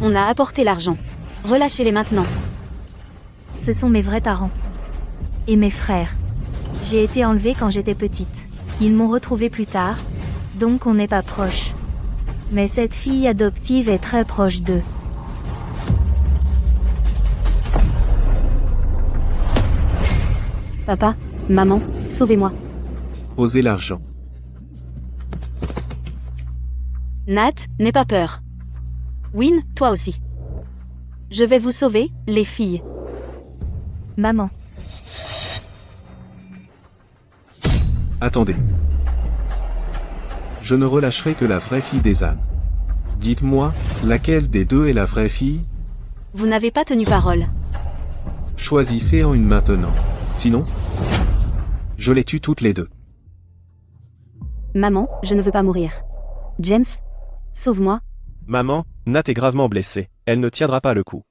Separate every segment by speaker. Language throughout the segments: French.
Speaker 1: On a apporté l'argent. Relâchez-les maintenant.
Speaker 2: Ce sont mes vrais parents. Et mes frères. J'ai été enlevée quand j'étais petite. Ils m'ont retrouvée plus tard, donc on n'est pas proches. Mais cette fille adoptive est très proche d'eux.
Speaker 1: Papa, maman, sauvez-moi.
Speaker 3: Posez l'argent.
Speaker 1: Nat, n'aie pas peur. Win, toi aussi. Je vais vous sauver, les filles.
Speaker 2: Maman.
Speaker 3: Attendez. Je ne relâcherai que la vraie fille des ânes. Dites-moi, laquelle des deux est la vraie fille?
Speaker 1: Vous n'avez pas tenu parole.
Speaker 3: Choisissez en une maintenant. Sinon, je les tue toutes les deux.
Speaker 1: Maman, je ne veux pas mourir. James, sauve-moi.
Speaker 4: Maman, Nat est gravement blessée. Elle ne tiendra pas le coup.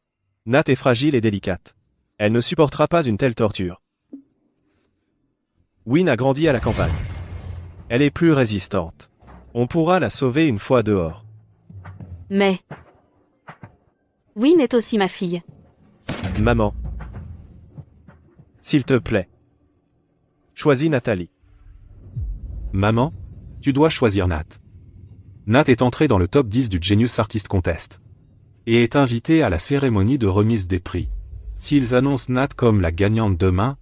Speaker 4: Nat est fragile et délicate. Elle ne supportera pas une telle torture. Win a grandi à la campagne. Elle est plus résistante. On pourra la sauver une fois dehors.
Speaker 1: Mais... Win est aussi ma fille.
Speaker 4: Maman. S'il te plaît. Choisis Nathalie.
Speaker 5: Maman, tu dois choisir Nat. Nat est entré dans le top 10 du Genius Artist Contest. Et est invité à la cérémonie de remise des prix. S'ils annoncent Nat comme la gagnante demain,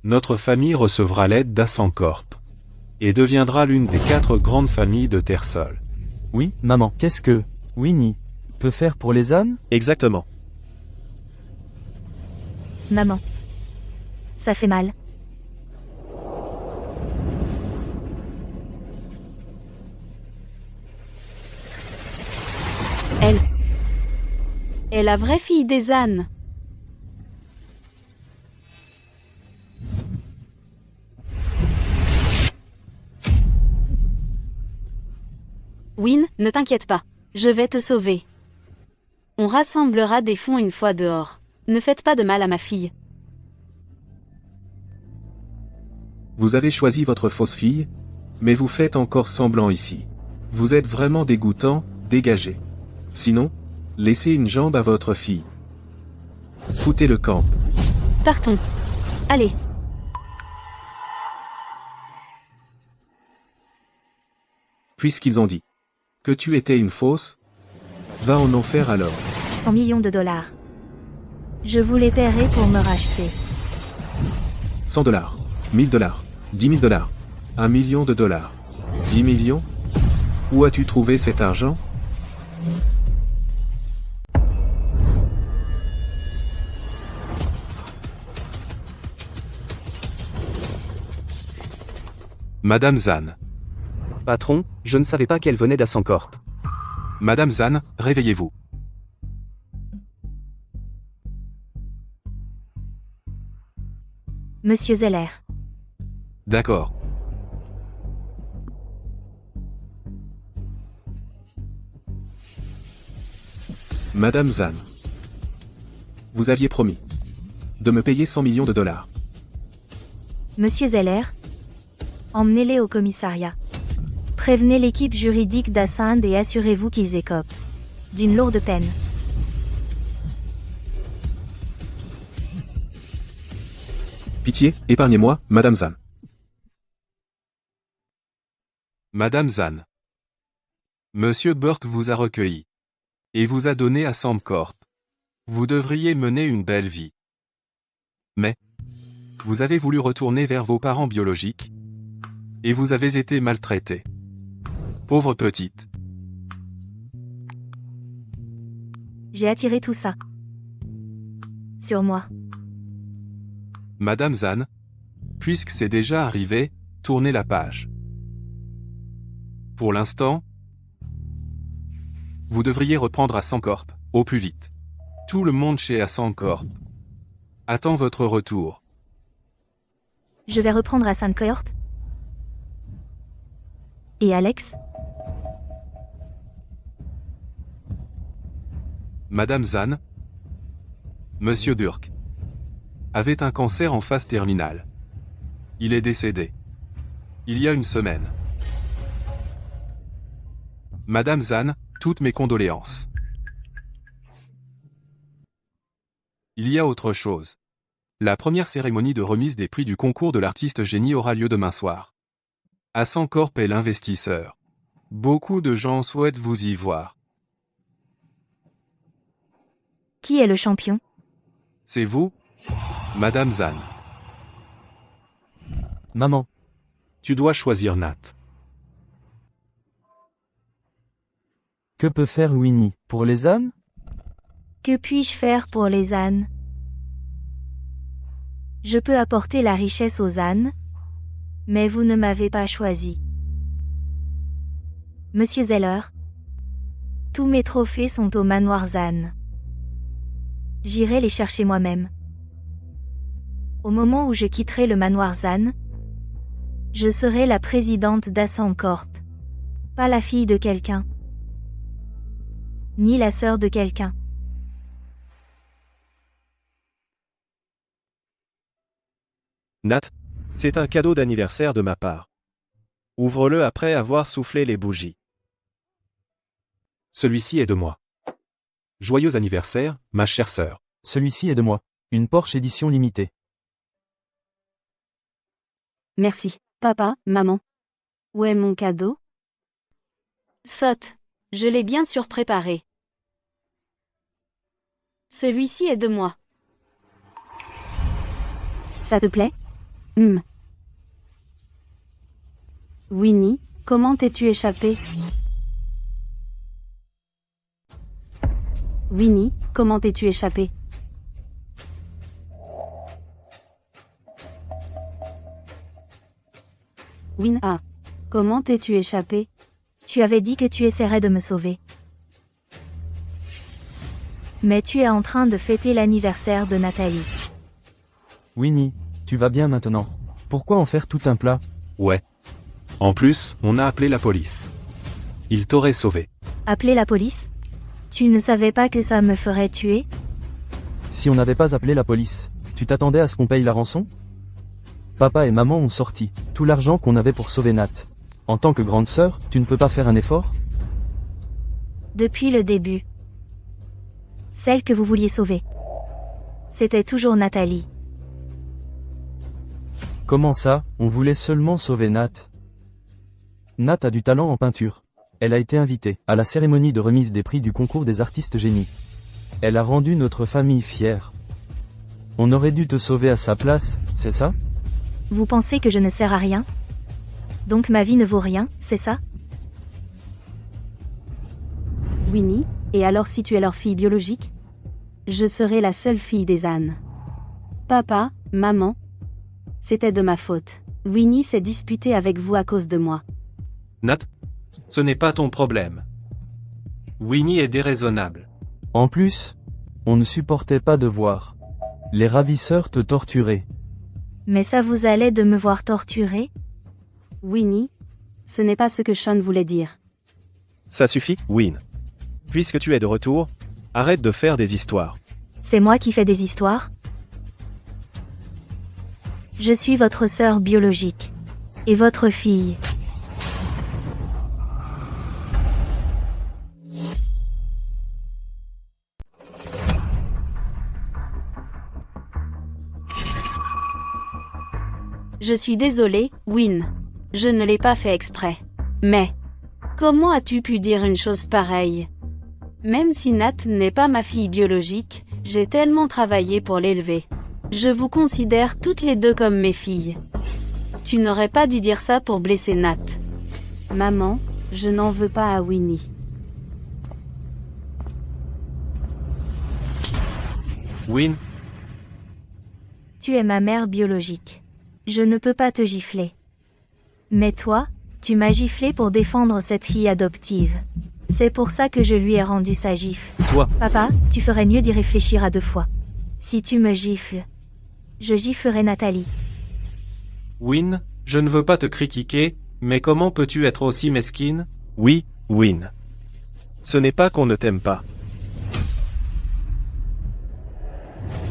Speaker 5: notre famille recevra l'aide d'Ascencorp. Et deviendra l'une des 4 grandes familles de Terre-Sol.
Speaker 6: Oui, maman, qu'est-ce que Winnie peut faire pour les ânes?
Speaker 4: Exactement.
Speaker 2: Maman. Ça fait mal.
Speaker 1: Elle est la vraie fille des ânes. Win, ne t'inquiète pas. Je vais te sauver. On rassemblera des fonds une fois dehors. Ne faites pas de mal à ma fille.
Speaker 3: Vous avez choisi votre fausse fille, mais vous faites encore semblant ici. Vous êtes vraiment dégoûtant, dégagez. Sinon, laissez une jambe à votre fille. Foutez le camp.
Speaker 1: Partons. Allez.
Speaker 3: Puisqu'ils ont dit que tu étais une fausse, va en enfer alors.
Speaker 2: 100 millions de dollars. Je vous les paierai pour me racheter.
Speaker 3: 100 dollars, 1000 dollars, 10 000 dollars, 1 million de dollars, 10 millions? Où as-tu trouvé cet argent?
Speaker 5: Madame Zan.
Speaker 4: Patron, je ne savais pas qu'elle venait d'Ascencorp.
Speaker 5: Madame Zan, réveillez-vous.
Speaker 2: Monsieur Zeller.
Speaker 5: D'accord.
Speaker 3: Madame Zan. Vous aviez promis de me payer 100 millions de dollars.
Speaker 2: Monsieur Zeller. Emmenez-les au commissariat. Prévenez l'équipe juridique d'Assand et assurez-vous qu'ils écopent d'une lourde peine.
Speaker 3: Pitié, épargnez-moi, Madame Zan.
Speaker 5: Madame Zan. Monsieur Burke vous a recueilli. Et vous a donné à Sandcorp. Vous devriez mener une belle vie. Mais, vous avez voulu retourner vers vos parents biologiques. Et vous avez été maltraitée. Pauvre petite.
Speaker 2: J'ai attiré tout ça sur moi.
Speaker 5: Madame Zan, puisque c'est déjà arrivé, tournez la page. Pour l'instant, vous devriez reprendre à Sandcorp, au plus vite. Tout le monde chez Sandcorp attend votre retour.
Speaker 2: Je vais reprendre à Sandcorp. Et Alex?
Speaker 5: Madame Zan, Monsieur Burke avait un cancer en phase terminale. Il est décédé. Il y a une semaine. Madame Zan, toutes mes condoléances.
Speaker 3: Il y a autre chose. La première cérémonie de remise des prix du concours de l'artiste génie aura lieu demain soir. Ascencorp est l'investisseur. Beaucoup de gens souhaitent vous y voir.
Speaker 2: Qui est le champion?
Speaker 3: C'est vous, Madame Zan.
Speaker 6: Maman,
Speaker 5: Tu dois choisir Nat.
Speaker 6: que peut faire Winnie pour les ânes?
Speaker 2: Que puis-je faire pour les ânes? Je peux apporter la richesse aux ânes, mais vous ne m'avez pas choisi. Monsieur Zeller, tous mes trophées sont au manoir Zan. J'irai les chercher moi-même. Au moment où je quitterai le manoir Zan, je serai la présidente d'Ascencorp. Pas la fille de quelqu'un. Ni la sœur de quelqu'un.
Speaker 4: Nat, c'est un cadeau d'anniversaire de ma part. Ouvre-le après avoir soufflé les bougies.
Speaker 5: Celui-ci est de moi. Joyeux anniversaire, ma chère sœur.
Speaker 6: Celui-ci est de moi. Une Porsche édition limitée.
Speaker 1: Merci. Papa, maman. Où est mon cadeau? Sotte. Je l'ai bien sûr préparé. Celui-ci est de moi. Ça te plaît? Winnie, comment t'es-tu échappée? Winnie, comment t'es-tu échappée? Win A. Comment t'es-tu échappée?
Speaker 2: Tu avais dit que tu essaierais de me sauver. Mais tu es en train de fêter l'anniversaire de Nathalie.
Speaker 6: Winnie, tu vas bien maintenant. Pourquoi en faire tout un plat?
Speaker 5: Ouais. En plus, on a appelé la police. Ils t'auraient sauvé.
Speaker 2: Appeler la police? Tu ne savais pas que ça me ferait tuer?
Speaker 6: Si on n'avait pas appelé la police, tu t'attendais à ce qu'on paye la rançon? Papa et maman ont sorti tout l'argent qu'on avait pour sauver Nat. En tant que grande sœur, tu ne peux pas faire un effort?
Speaker 2: Depuis le début. Celle que vous vouliez sauver. C'était toujours Nathalie.
Speaker 6: Comment ça, on voulait seulement sauver Nat? Nat a du talent en peinture. Elle a été invitée à la cérémonie de remise des prix du concours des artistes génies. Elle a rendu notre famille fière. On aurait dû te sauver à sa place, c'est ça?
Speaker 2: Vous pensez que je ne sers à rien? Donc ma vie ne vaut rien, c'est ça?
Speaker 1: Winnie, et alors si tu es leur fille biologique? Je serai la seule fille des ânes. Papa, maman. C'était de ma faute. Winnie s'est disputée avec vous à cause de moi.
Speaker 3: Nat, ce n'est pas ton problème. Winnie est déraisonnable.
Speaker 6: En plus, on ne supportait pas de voir les ravisseurs te torturer.
Speaker 2: Mais ça vous allait de me voir torturer?
Speaker 1: Winnie, ce n'est pas ce que Sean voulait dire.
Speaker 4: Ça suffit, Win. Puisque tu es de retour, arrête de faire des histoires.
Speaker 2: C'est moi qui fais des histoires? Je suis votre sœur biologique. Et votre fille.
Speaker 1: Je suis désolée, Win. Je ne l'ai pas fait exprès. Mais, comment as-tu pu dire une chose pareille? Même si Nat n'est pas ma fille biologique, j'ai tellement travaillé pour l'élever. Je vous considère toutes les deux comme mes filles. Tu n'aurais pas dû dire ça pour blesser Nat. Maman, je n'en veux pas à Winnie.
Speaker 3: Win,
Speaker 2: Tu es ma mère biologique. Je ne peux pas te gifler. Mais toi, tu m'as giflé pour défendre cette fille adoptive. C'est pour ça que je lui ai rendu sa gifle.
Speaker 6: Toi,
Speaker 2: Papa, tu ferais mieux d'y réfléchir à 2 fois. Si tu me gifles, je giflerai Nathalie.
Speaker 3: Win, je ne veux pas te critiquer, mais comment peux-tu être aussi mesquine?
Speaker 4: Oui, Win. Ce n'est pas qu'on ne t'aime pas.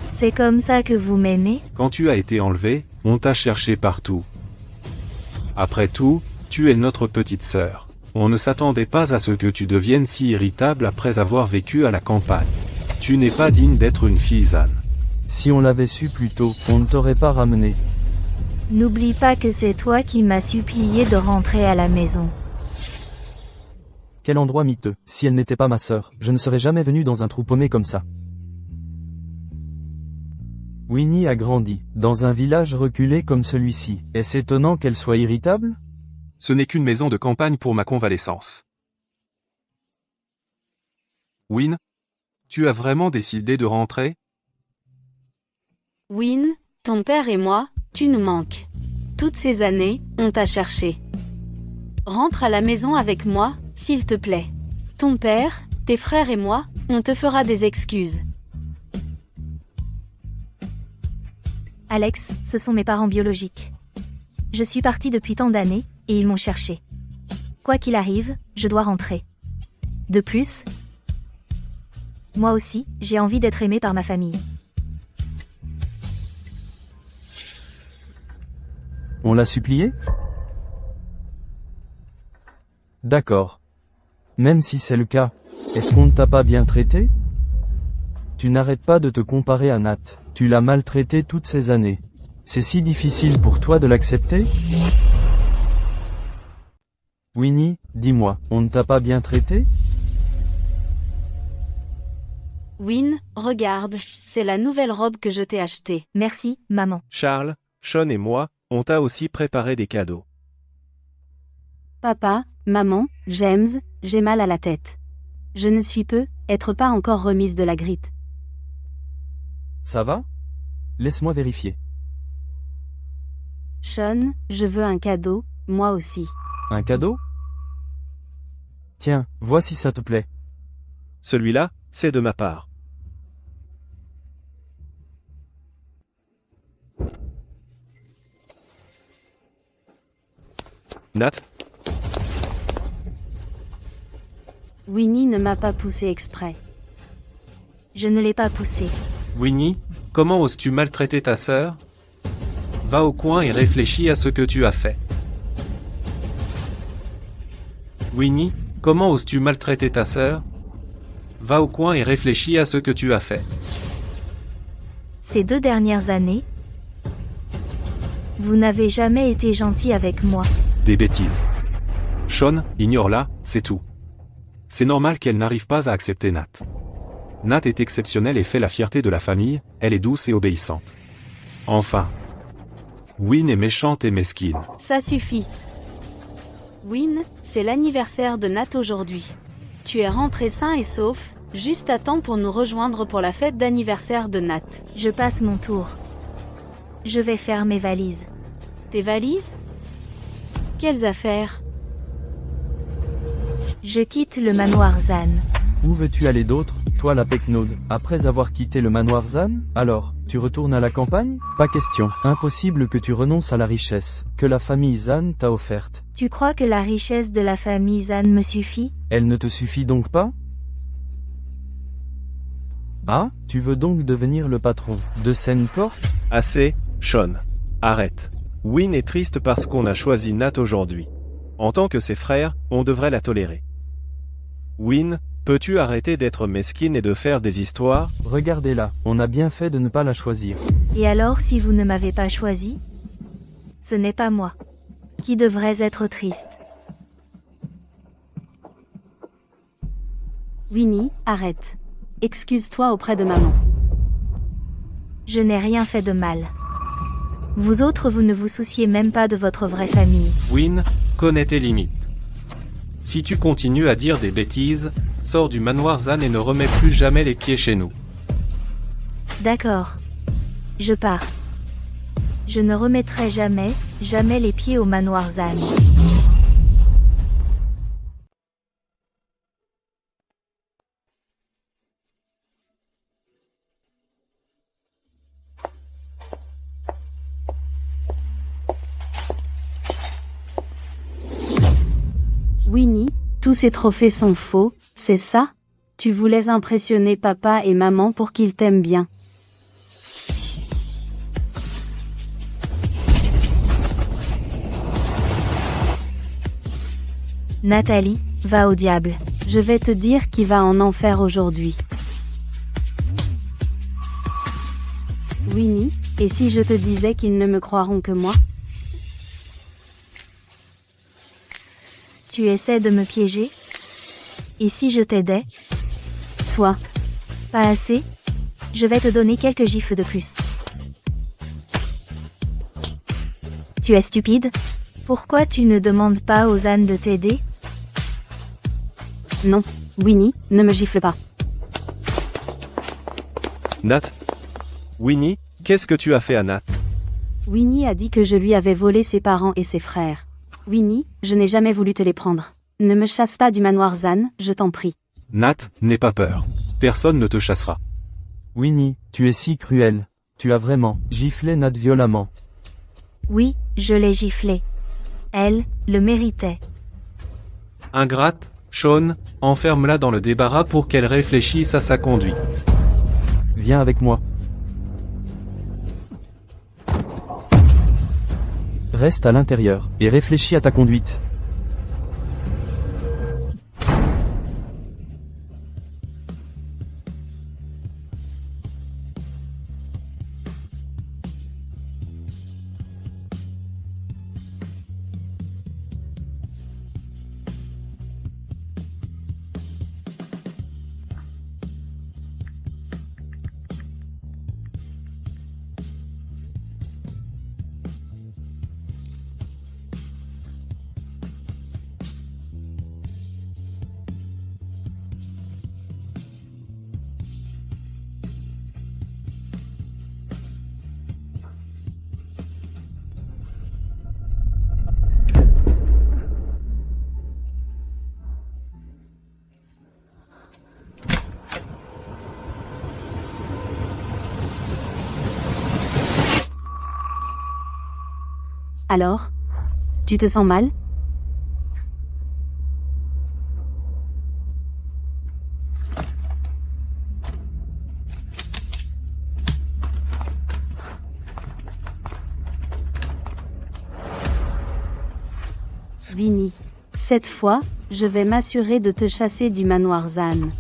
Speaker 2: C'est comme ça que vous m'aimez?
Speaker 5: Quand tu as été enlevé, on t'a cherché partout. Après tout, tu es notre petite sœur. On ne s'attendait pas à ce que tu deviennes si irritable après avoir vécu à la campagne. Tu n'es pas digne d'être une fille Zan.
Speaker 6: Si on l'avait su plus tôt, on ne t'aurait pas ramené.
Speaker 2: N'oublie pas que c'est toi qui m'as supplié de rentrer à la maison.
Speaker 6: Quel endroit miteux. Si elle n'était pas ma sœur, je ne serais jamais venu dans un trou paumé comme ça. Winnie a grandi, dans un village reculé comme celui-ci. Est-ce étonnant qu'elle soit irritable?
Speaker 3: Ce n'est qu'une maison de campagne pour ma convalescence. Win, tu as vraiment décidé de rentrer?
Speaker 1: Win, ton père et moi, tu nous manques. Toutes ces années, on t'a cherché. Rentre à la maison avec moi, s'il te plaît. Ton père, tes frères et moi, on te fera des excuses.
Speaker 2: Alex, ce sont mes parents biologiques. Je suis partie depuis tant d'années, et ils m'ont cherché. Quoi qu'il arrive, je dois rentrer. De plus, moi aussi, j'ai envie d'être aimée par ma famille.
Speaker 6: On l'a supplié? D'accord. Même si c'est le cas, est-ce qu'on ne t'a pas bien traité? Tu n'arrêtes pas de te comparer à Nat. Tu l'as maltraité toutes ces années. C'est si difficile pour toi de l'accepter? Winnie, dis-moi, on ne t'a pas bien traité?
Speaker 1: Win, regarde, c'est la nouvelle robe que je t'ai achetée.
Speaker 2: Merci, maman.
Speaker 4: Charles, Sean et moi, on t'a aussi préparé des cadeaux.
Speaker 1: Papa, maman, James, j'ai mal à la tête. Je ne suis être pas encore remise de la grippe.
Speaker 6: Ça va? Laisse-moi vérifier.
Speaker 1: Sean, je veux un cadeau, moi aussi.
Speaker 6: Un cadeau? Tiens, vois si ça te plaît.
Speaker 4: Celui-là, c'est de ma part. Nat,
Speaker 1: Winnie ne m'a pas poussé exprès.
Speaker 2: Je ne l'ai pas poussé.
Speaker 3: Winnie, comment oses-tu maltraiter ta sœur? Va au coin et réfléchis à ce que tu as fait. Winnie, comment oses-tu maltraiter ta sœur? Va au coin et réfléchis à ce que tu as fait.
Speaker 2: Ces 2 dernières années, vous n'avez jamais été gentil avec moi.
Speaker 5: Des bêtises. Sean, ignore-la, c'est tout. C'est normal qu'elle n'arrive pas à accepter Nat. Nat est exceptionnelle et fait la fierté de la famille, elle est douce et obéissante. Enfin. Win est méchante et mesquine.
Speaker 1: Ça suffit. Win, c'est l'anniversaire de Nat aujourd'hui. Tu es rentré sain et sauf, juste à temps pour nous rejoindre pour la fête d'anniversaire de Nat.
Speaker 2: Je passe mon tour. Je vais faire mes valises.
Speaker 1: Tes valises? Quelles affaires?
Speaker 2: Je quitte le manoir Zan.
Speaker 6: Où veux-tu aller d'autre, toi la Pecknode? Après avoir quitté le manoir Zan, alors, tu retournes à la campagne? Pas question. Impossible que tu renonces à la richesse que la famille Zan t'a offerte.
Speaker 2: Tu crois que la richesse de la famille Zan me suffit?
Speaker 6: Elle ne te suffit donc pas? Ah, tu veux donc devenir le patron de Sencorp?
Speaker 4: assez, Sean. Arrête. Win est triste parce qu'on a choisi Nat aujourd'hui. En tant que ses frères, on devrait la tolérer. Win, peux-tu arrêter d'être mesquine et de faire des histoires?
Speaker 6: Regardez-la, on a bien fait de ne pas la choisir.
Speaker 2: Et alors si vous ne m'avez pas choisi? Ce n'est pas moi qui devrais être triste.
Speaker 1: Winnie, arrête. Excuse-toi auprès de maman.
Speaker 2: Je n'ai rien fait de mal. Vous autres, vous ne vous souciez même pas de votre vraie famille.
Speaker 3: Win, connais tes limites. Si tu continues à dire des bêtises, sors du manoir Zan et ne remets plus jamais les pieds chez nous.
Speaker 2: D'accord. Je pars. Je ne remettrai jamais les pieds au manoir Zan.
Speaker 1: Winnie, tous ces trophées sont faux, c'est ça? Tu voulais impressionner papa et maman pour qu'ils t'aiment bien.
Speaker 2: Nathalie, va au diable.
Speaker 1: Je vais te dire qui va en enfer aujourd'hui. Winnie, et si je te disais qu'ils ne me croiront que moi?
Speaker 2: Tu essaies de me piéger? Et si je t'aidais?
Speaker 1: Toi,
Speaker 2: Pas assez? Je vais te donner quelques gifles de plus. Tu es stupide? Pourquoi tu ne demandes pas aux ânes de t'aider?
Speaker 1: non, Winnie, ne me gifle pas.
Speaker 4: Nat. Winnie, qu'est-ce que tu as fait à Nat?
Speaker 1: Winnie a dit que je lui avais volé ses parents et ses frères. Winnie, je n'ai jamais voulu te les prendre. Ne me chasse pas du manoir Zan, je t'en prie.
Speaker 5: Nat, n'aie pas peur. Personne ne te chassera.
Speaker 6: Winnie, tu es si cruel. Tu as vraiment giflé Nat violemment.
Speaker 2: Oui, je l'ai giflé. Elle le méritait.
Speaker 3: Ingrate, Sean, enferme-la dans le débarras pour qu'elle réfléchisse à sa conduite.
Speaker 6: Viens avec moi. Reste à l'intérieur, et réfléchis à ta conduite.
Speaker 1: Alors? Tu te sens mal? Winnie, cette fois, je vais m'assurer de te chasser du manoir Zan.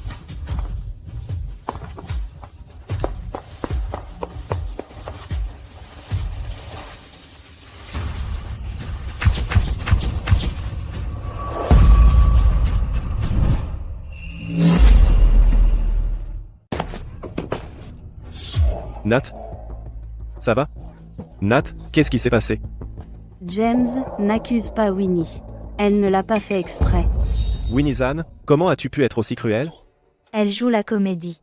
Speaker 4: Nat? Ça va? Nat, qu'est-ce qui s'est passé?
Speaker 1: James, n'accuse pas Winnie. Elle ne l'a pas fait exprès.
Speaker 4: Winnie Zan, comment as-tu pu être aussi cruel?
Speaker 2: Elle joue la comédie.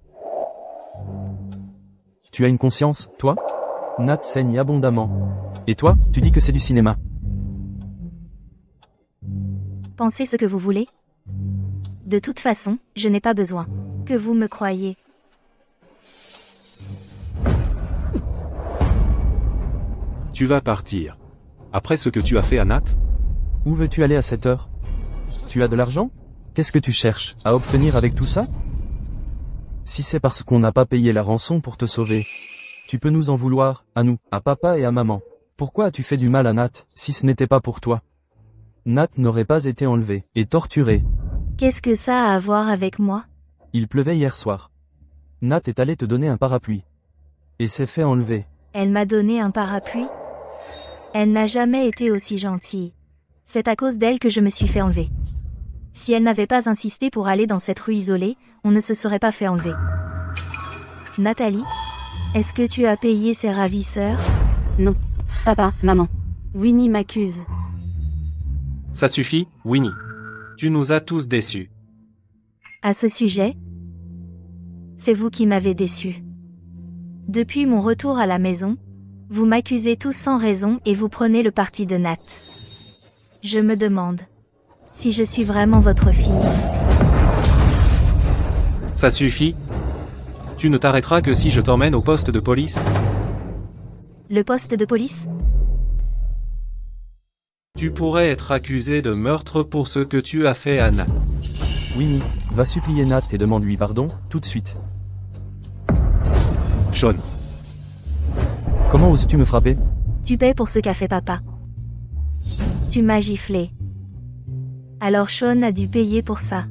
Speaker 6: Tu as une conscience, toi? Nat saigne abondamment. Et toi, tu dis que c'est du cinéma.
Speaker 2: Pensez ce que vous voulez. De toute façon, je n'ai pas besoin que vous me croyiez.
Speaker 5: Tu vas partir. Après ce que tu as fait à Nat?
Speaker 6: Où veux-tu aller à cette heure? Tu as de l'argent? Qu'est-ce que tu cherches à obtenir avec tout ça? Si c'est parce qu'on n'a pas payé la rançon pour te sauver, tu peux nous en vouloir, à nous, à papa et à maman. Pourquoi as-tu fait du mal à Nat, si ce n'était pas pour toi? Nat n'aurait pas été enlevé et torturé.
Speaker 2: Qu'est-ce que ça a à voir avec moi?
Speaker 6: Il pleuvait hier soir. Nat est allé te donner un parapluie. Et s'est fait enlever.
Speaker 2: Elle m'a donné un parapluie? Elle n'a jamais été aussi gentille. C'est à cause d'elle que je me suis fait enlever. Si elle n'avait pas insisté pour aller dans cette rue isolée, on ne se serait pas fait enlever. Nathalie? Est-ce que tu as payé ces ravisseurs?
Speaker 1: Non. Papa, maman. Winnie m'accuse.
Speaker 3: Ça suffit, Winnie. Tu nous as tous déçus.
Speaker 2: À ce sujet? C'est vous qui m'avez déçu. Depuis mon retour à la maison, vous m'accusez tous sans raison et vous prenez le parti de Nat. Je me demande si je suis vraiment votre fille.
Speaker 3: Ça suffit. Tu ne t'arrêteras que si je t'emmène au poste de police.
Speaker 2: Le poste de police?
Speaker 3: Tu pourrais être accusé de meurtre pour ce que tu as fait à Nat.
Speaker 6: Winnie, va supplier Nat et demande-lui pardon, tout de suite.
Speaker 5: Sean.
Speaker 6: Comment oses-tu me frapper?
Speaker 2: Tu paies pour ce qu'a fait papa. Tu m'as giflé. Alors Sean a dû payer pour ça.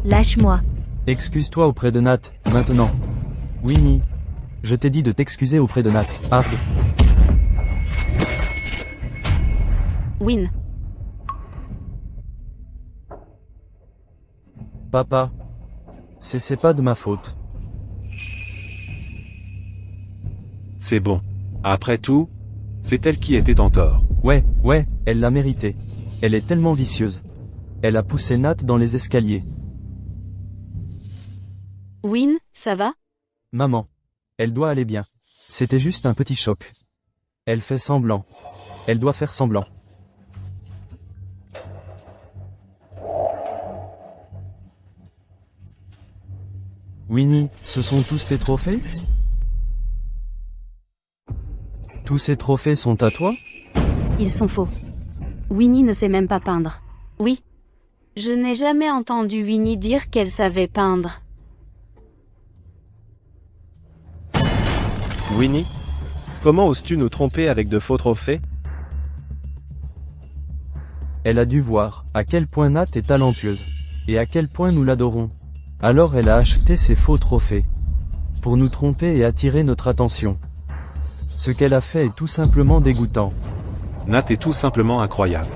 Speaker 2: Lâche-moi.
Speaker 6: Excuse-toi auprès de Nat, maintenant. Winnie. Je t'ai dit de t'excuser auprès de Nat. Arrête.
Speaker 1: Win.
Speaker 6: Papa. C'est pas de ma faute.
Speaker 5: C'est bon. Après tout, c'est elle qui était en tort.
Speaker 6: Ouais, elle l'a mérité. Elle est tellement vicieuse. Elle a poussé Nat dans les escaliers.
Speaker 1: Win, ça va?
Speaker 6: Maman. Elle doit aller bien. C'était juste un petit choc. Elle fait semblant. Elle doit faire semblant. Winnie, ce sont tous tes trophées? Tous ces trophées sont à toi?
Speaker 1: Ils sont faux. Winnie ne sait même pas peindre. Oui. Je n'ai jamais entendu Winnie dire qu'elle savait peindre.
Speaker 4: Winnie? Comment oses-tu nous tromper avec de faux trophées?
Speaker 6: Elle a dû voir à quel point Nat est talentueuse, et à quel point nous l'adorons. Alors elle a acheté ces faux trophées. Pour nous tromper et attirer notre attention. Ce qu'elle a fait est tout simplement dégoûtant.
Speaker 5: Nat est tout simplement incroyable.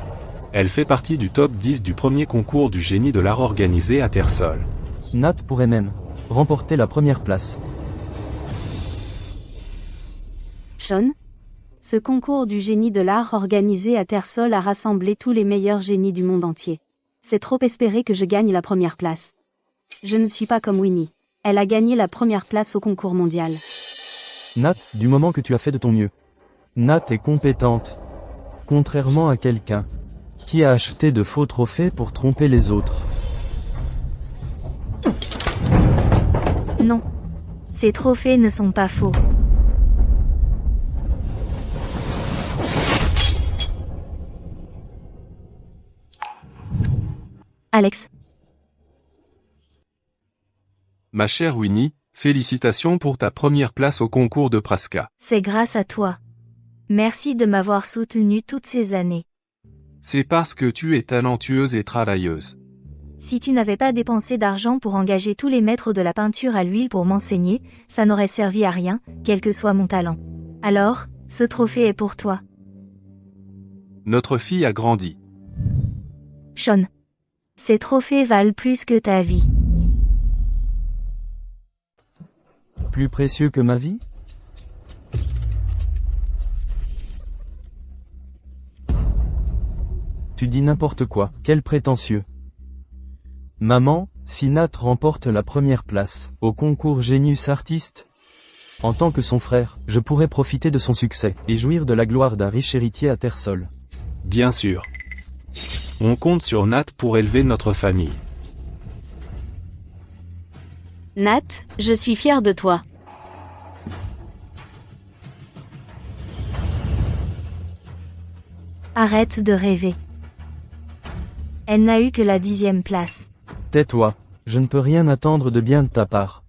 Speaker 5: Elle fait partie du top 10 du premier concours du génie de l'art organisé à Terre-Sol.
Speaker 6: Nat pourrait même remporter la première place.
Speaker 1: Sean? Ce concours du génie de l'art organisé à Terre-Sol a rassemblé tous les meilleurs génies du monde entier. C'est trop espérer que je gagne la première place. Je ne suis pas comme Winnie. Elle a gagné la première place au concours mondial.
Speaker 6: Nat, du moment que tu as fait de ton mieux. Nat est compétente. Contrairement à quelqu'un qui a acheté de faux trophées pour tromper les autres.
Speaker 2: Non. Ces trophées ne sont pas faux. Alex.
Speaker 3: Ma chère Winnie, félicitations pour ta première place au concours de Praska.
Speaker 2: C'est grâce à toi. Merci de m'avoir soutenu toutes ces années.
Speaker 3: C'est parce que tu es talentueuse et travailleuse.
Speaker 2: Si tu n'avais pas dépensé d'argent pour engager tous les maîtres de la peinture à l'huile pour m'enseigner, ça n'aurait servi à rien, quel que soit mon talent. Alors, ce trophée est pour toi.
Speaker 3: Notre fille a grandi.
Speaker 2: Sean. Ces trophées valent plus que ta vie.
Speaker 6: Plus précieux que ma vie? Tu dis n'importe quoi, quel prétentieux. Maman, si Nat remporte la première place au concours Genius Artist, en tant que son frère, je pourrais profiter de son succès et jouir de la gloire d'un riche héritier à Terre-Sol.
Speaker 5: Bien sûr. On compte sur Nat pour élever notre famille.
Speaker 1: Nat, je suis fière de toi.
Speaker 2: Arrête de rêver. Elle n'a eu que la 10e place.
Speaker 6: Tais-toi, je ne peux rien attendre de bien de ta part.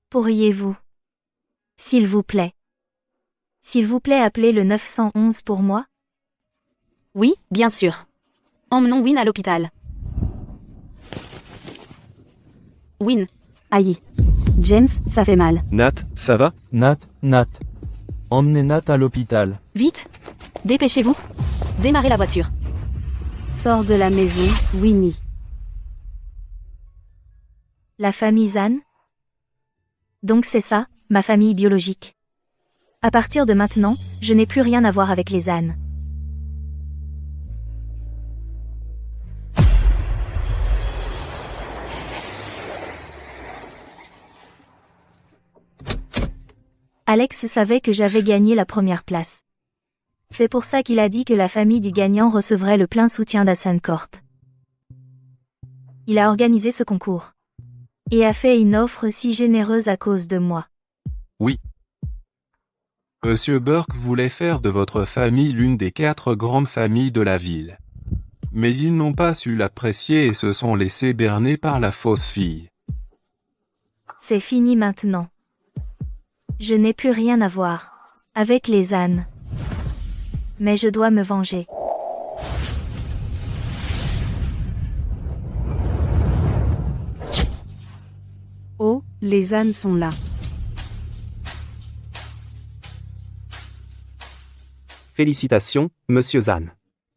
Speaker 2: Pourriez-vous, s'il vous plaît, appeler le 911 pour moi?
Speaker 1: Oui, bien sûr. Emmenons Win à l'hôpital. Win. Aïe. James, ça fait mal.
Speaker 4: Nat, ça va?
Speaker 6: Nat. Emmenez Nat à l'hôpital.
Speaker 1: Vite. Dépêchez-vous. Démarrez la voiture. Sors de la maison, Winnie.
Speaker 2: La famille Zan? Donc c'est ça, ma famille biologique. À partir de maintenant, je n'ai plus rien à voir avec les ânes. Alex savait que j'avais gagné la première place. C'est pour ça qu'il a dit que la famille du gagnant recevrait le plein soutien d'Assan Corp. Il a organisé ce concours. Et a fait une offre si généreuse à cause de moi.
Speaker 3: Oui. Monsieur Burke voulait faire de votre famille l'une des 4 grandes familles de la ville. Mais ils n'ont pas su l'apprécier et se sont laissés berner par la fausse fille.
Speaker 2: C'est fini maintenant. Je n'ai plus rien à voir. Avec les ânes. Mais je dois me venger.
Speaker 1: Oh, les ânes sont là.
Speaker 7: Félicitations, monsieur Zan.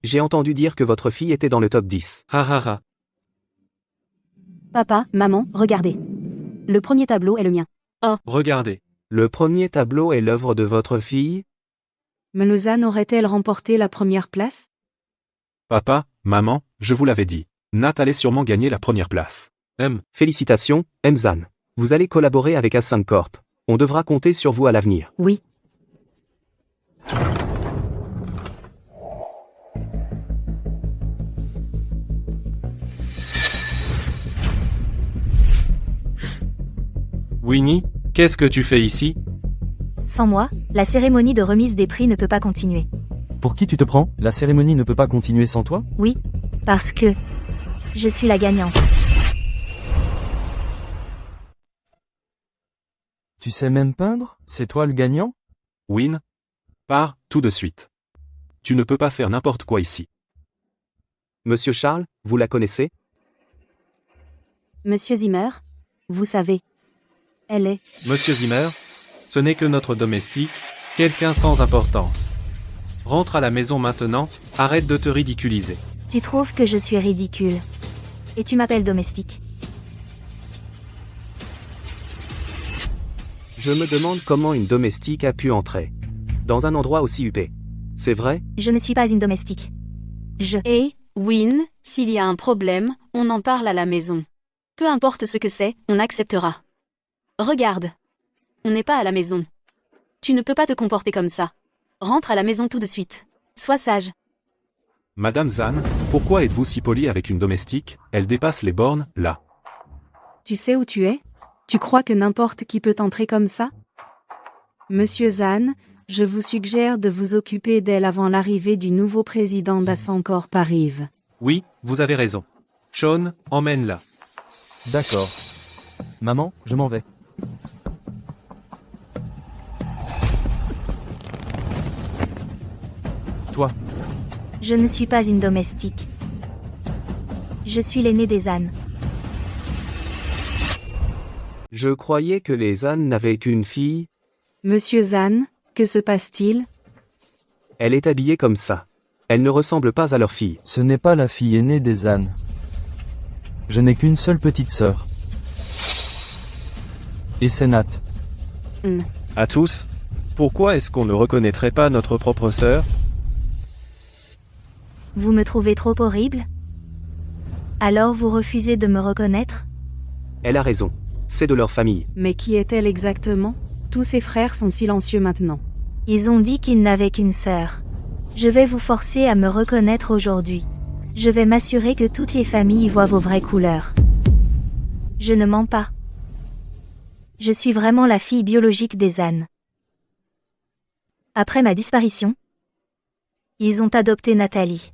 Speaker 7: J'ai entendu dire que votre fille était dans le top 10.
Speaker 4: Ha ha ha.
Speaker 1: Papa, maman, regardez. Le premier tableau est le mien.
Speaker 4: Regardez.
Speaker 7: Le premier tableau est l'œuvre de votre fille?
Speaker 1: Melozane aurait-elle remporté la première place?
Speaker 5: Papa, maman, je vous l'avais dit. Nat allait sûrement gagner la première place.
Speaker 7: Félicitations, Mzan. Vous allez collaborer avec Ascent Corp. On devra compter sur vous à l'avenir.
Speaker 1: Oui.
Speaker 4: Winnie, qu'est-ce que tu fais ici?
Speaker 2: Sans moi, la cérémonie de remise des prix ne peut pas continuer.
Speaker 6: Pour qui tu te prends? La cérémonie ne peut pas continuer sans toi?
Speaker 2: Oui, parce que je suis la gagnante.
Speaker 6: Tu sais même peindre? C'est toi le gagnant?
Speaker 5: Win, pars, tout de suite. Tu ne peux pas faire n'importe quoi ici.
Speaker 7: Monsieur Charles, vous la connaissez?
Speaker 1: Monsieur Zimmer, vous savez. Elle est.
Speaker 4: Monsieur Zimmer, ce n'est que notre domestique, quelqu'un sans importance. Rentre à la maison maintenant, arrête de te ridiculiser.
Speaker 2: Tu trouves que je suis ridicule. Et tu m'appelles domestique.
Speaker 7: Je me demande comment une domestique a pu entrer dans un endroit aussi huppé. C'est vrai?
Speaker 2: Je ne suis pas une domestique.
Speaker 1: Et, Win, s'il y a un problème, on en parle à la maison. Peu importe ce que c'est, on acceptera. Regarde. On n'est pas à la maison. Tu ne peux pas te comporter comme ça. Rentre à la maison tout de suite. Sois sage.
Speaker 5: Madame Zan, pourquoi êtes-vous si polie avec une domestique? Elle dépasse les bornes, là.
Speaker 1: Tu sais où tu es? Tu crois que n'importe qui peut entrer comme ça? Monsieur Zan, je vous suggère de vous occuper d'elle avant l'arrivée du nouveau président d'Ascent Corp arrive.
Speaker 4: Oui, vous avez raison. Sean, emmène-la.
Speaker 6: D'accord. Maman, je m'en vais. Toi,
Speaker 2: Je ne suis pas une domestique. Je suis l'aîné des ânes.
Speaker 7: Je croyais que les ânes n'avaient qu'une fille.
Speaker 1: Monsieur Zan, que se passe-t-il?
Speaker 7: Elle est habillée comme ça. Elle ne ressemble pas à leur fille.
Speaker 6: ce n'est pas la fille aînée des ânes. Je n'ai qu'une seule petite sœur. Et c'est Nat.
Speaker 4: À tous, pourquoi est-ce qu'on ne reconnaîtrait pas notre propre sœur?
Speaker 2: Vous me trouvez trop horrible? Alors vous refusez de me reconnaître?
Speaker 7: Elle a raison. C'est de leur famille.
Speaker 1: Mais qui est-elle exactement? Tous ses frères sont silencieux maintenant.
Speaker 2: Ils ont dit qu'ils n'avaient qu'une sœur. Je vais vous forcer à me reconnaître aujourd'hui. Je vais m'assurer que toutes les familles voient vos vraies couleurs. Je ne mens pas. Je suis vraiment la fille biologique des ânes. Après ma disparition, ils ont adopté Nathalie.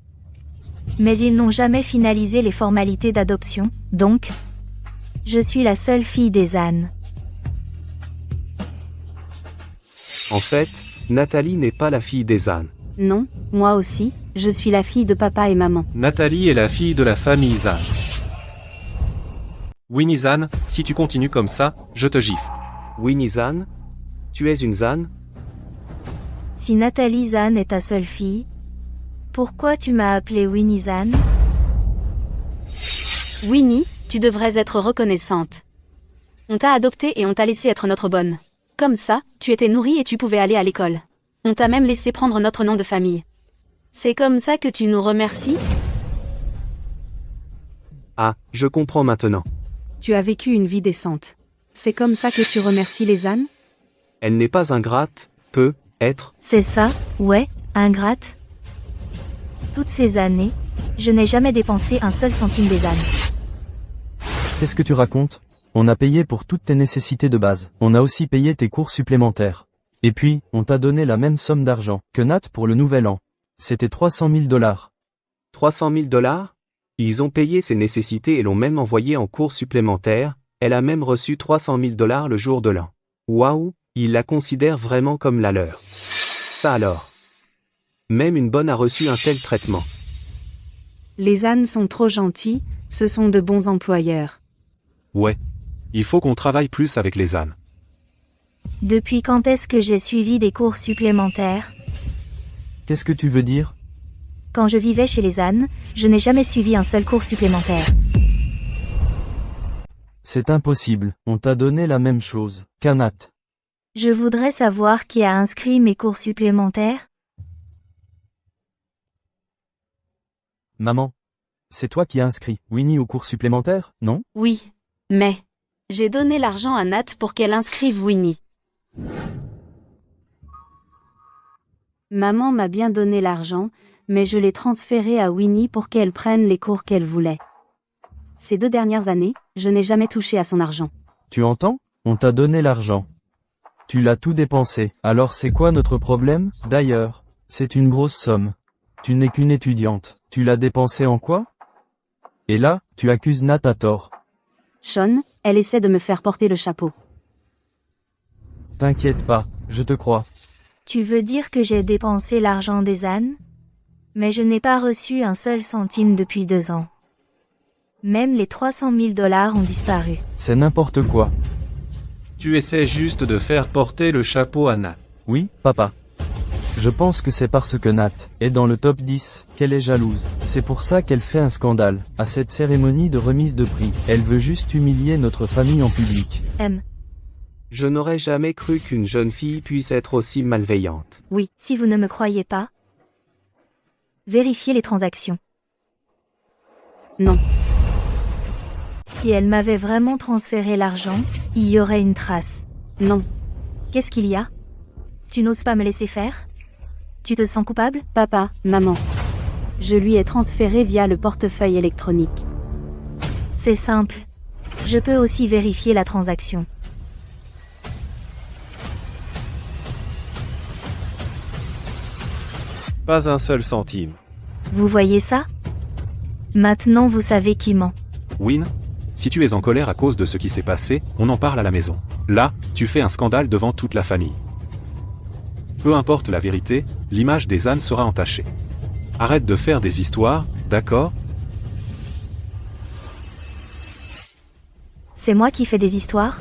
Speaker 2: Mais ils n'ont jamais finalisé les formalités d'adoption, donc, je suis la seule fille des ânes.
Speaker 7: En fait, Nathalie n'est pas la fille des ânes.
Speaker 1: Non, moi aussi, je suis la fille de papa et maman.
Speaker 4: Nathalie est la fille de la famille Zan. Winnie Zan, si tu continues comme ça, je te gifle.
Speaker 7: Winnie Zan? Tu es une Zan?
Speaker 2: Si Nathalie Zan est ta seule fille, pourquoi tu m'as appelée Winnie Zan?
Speaker 1: Winnie, tu devrais être reconnaissante. On t'a adoptée et on t'a laissé être notre bonne. Comme ça, tu étais nourrie et tu pouvais aller à l'école. On t'a même laissé prendre notre nom de famille. C'est comme ça que tu nous remercies?
Speaker 7: Ah, je comprends maintenant.
Speaker 1: Tu as vécu une vie décente. C'est comme ça que tu remercies les ânes?
Speaker 7: Elle n'est pas ingrate, peut être.
Speaker 2: C'est ça, ouais, ingrate. Toutes ces années, je n'ai jamais dépensé un seul centime des ânes.
Speaker 6: Qu'est-ce que tu racontes? On a payé pour toutes tes nécessités de base. On a aussi payé tes cours supplémentaires. Et puis, on t'a donné la même somme d'argent que Nat pour le nouvel an. C'était 300 000 $.
Speaker 7: 300 000 $? Ils ont payé ses nécessités et l'ont même envoyé en cours supplémentaires. Elle a même reçu 300 000 $ le jour de l'an. Waouh, ils la considèrent vraiment comme la leur. Ça alors. Même une bonne a reçu un tel traitement.
Speaker 1: Les ânes sont trop gentils, ce sont de bons employeurs.
Speaker 5: Ouais. Il faut qu'on travaille plus avec les ânes.
Speaker 2: Depuis quand est-ce que j'ai suivi des cours supplémentaires?
Speaker 6: Qu'est-ce que tu veux dire?
Speaker 2: Quand je vivais chez les ânes, je n'ai jamais suivi un seul cours supplémentaire.
Speaker 6: C'est impossible, on t'a donné la même chose qu'à Nat.
Speaker 2: Je voudrais savoir qui a inscrit mes cours supplémentaires.
Speaker 6: Maman. C'est toi qui as inscrit Winnie au cours supplémentaire, non?
Speaker 1: Oui. Mais, j'ai donné l'argent à Nat pour qu'elle inscrive Winnie. Maman m'a bien donné l'argent, mais je l'ai transféré à Winnie pour qu'elle prenne les cours qu'elle voulait. Ces 2 dernières années, je n'ai jamais touché à son argent.
Speaker 6: Tu entends? On t'a donné l'argent. Tu l'as tout dépensé. Alors c'est quoi notre problème? D'ailleurs, c'est une grosse somme. Tu n'es qu'une étudiante. Tu l'as dépensé en quoi? Et là, tu accuses Nat à tort.
Speaker 1: Sean, elle essaie de me faire porter le chapeau.
Speaker 6: T'inquiète pas, je te crois.
Speaker 2: Tu veux dire que j'ai dépensé l'argent des ânes? Mais je n'ai pas reçu un seul centime depuis 2 ans. Même les 300 000 $ ont disparu.
Speaker 6: C'est n'importe quoi.
Speaker 4: Tu essaies juste de faire porter le chapeau à Nat.
Speaker 6: Oui, papa. Je pense que c'est parce que Nat est dans le top 10 qu'elle est jalouse. C'est pour ça qu'elle fait un scandale à cette cérémonie de remise de prix. Elle veut juste humilier notre famille en public.
Speaker 7: Je n'aurais jamais cru qu'une jeune fille puisse être aussi malveillante.
Speaker 2: Oui, si vous ne me croyez pas, vérifiez les transactions.
Speaker 1: Non.
Speaker 2: Si elle m'avait vraiment transféré l'argent, il y aurait une trace.
Speaker 1: Non.
Speaker 2: Qu'est-ce qu'il y a? Tu n'oses pas me laisser faire? Tu te sens coupable?
Speaker 1: Papa, maman. Je lui ai transféré via le portefeuille électronique.
Speaker 2: C'est simple. Je peux aussi vérifier la transaction.
Speaker 4: Pas un seul centime.
Speaker 2: Vous voyez ça? Maintenant vous savez qui ment.
Speaker 5: Win, si tu es en colère à cause de ce qui s'est passé, on en parle à la maison. Là, tu fais un scandale devant toute la famille. Peu importe la vérité, l'image des ânes sera entachée. Arrête de faire des histoires, d'accord?
Speaker 2: C'est moi qui fais des histoires?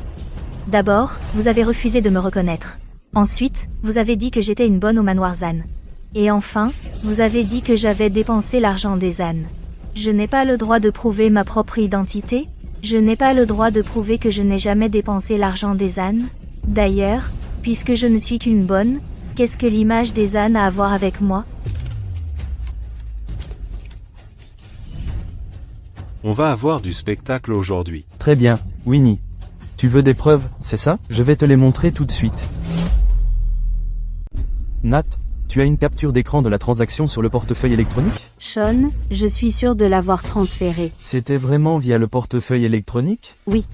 Speaker 2: D'abord, vous avez refusé de me reconnaître. Ensuite, vous avez dit que j'étais une bonne au manoir Zan. Et enfin, vous avez dit que j'avais dépensé l'argent des ânes. Je n'ai pas le droit de prouver ma propre identité? Je n'ai pas le droit de prouver que je n'ai jamais dépensé l'argent des ânes? D'ailleurs, puisque je ne suis qu'une bonne, qu'est-ce que l'image des ânes a à voir avec moi?
Speaker 5: On va avoir du spectacle aujourd'hui.
Speaker 6: Très bien, Winnie. Tu veux des preuves, c'est ça? Je vais te les montrer tout de suite. Nat, tu as une capture d'écran de la transaction sur le portefeuille électronique?
Speaker 1: Sean, je suis sûre de l'avoir transféré.
Speaker 6: C'était vraiment via le portefeuille électronique?
Speaker 1: Oui.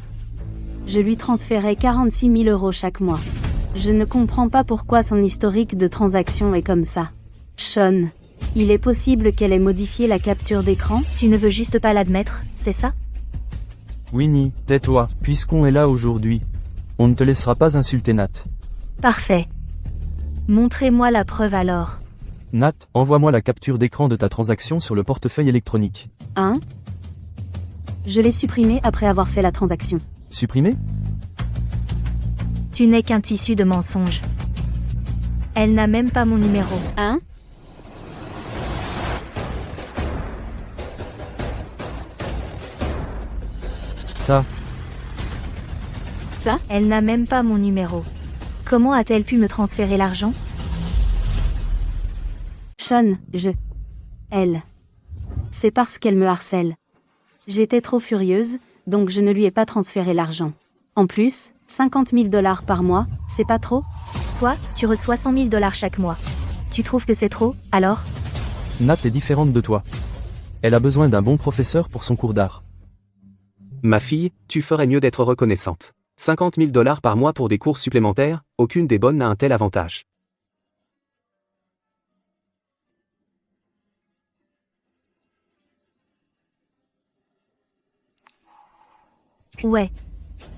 Speaker 1: Je lui transférais 46 000 € chaque mois. Je ne comprends pas pourquoi son historique de transaction est comme ça. Sean, il est possible qu'elle ait modifié la capture d'écran?
Speaker 2: Tu ne veux juste pas l'admettre, c'est ça?
Speaker 6: Winnie, tais-toi, puisqu'on est là aujourd'hui. On ne te laissera pas insulter Nat.
Speaker 2: Parfait. Montrez-moi la preuve alors.
Speaker 6: Nat, envoie-moi la capture d'écran de ta transaction sur le portefeuille électronique.
Speaker 1: Hein? Je l'ai supprimé après avoir fait la transaction.
Speaker 6: Supprimé?
Speaker 2: Tu n'es qu'un tissu de mensonges. Elle n'a même pas mon numéro.
Speaker 1: Hein?
Speaker 6: Ça,
Speaker 2: Elle n'a même pas mon numéro. Comment a-t-elle pu me transférer l'argent?
Speaker 1: Sean, Elle. C'est parce qu'elle me harcèle. J'étais trop furieuse, donc je ne lui ai pas transféré l'argent. En plus, 50 000 $ par mois, c'est pas trop?
Speaker 2: Toi, tu reçois 100 000 $ chaque mois. Tu trouves que c'est trop, alors?
Speaker 6: Nat est différente de toi. Elle a besoin d'un bon professeur pour son cours d'art.
Speaker 7: Ma fille, tu ferais mieux d'être reconnaissante. 50 000 $ par mois pour des cours supplémentaires, aucune des bonnes n'a un tel avantage.
Speaker 2: Ouais.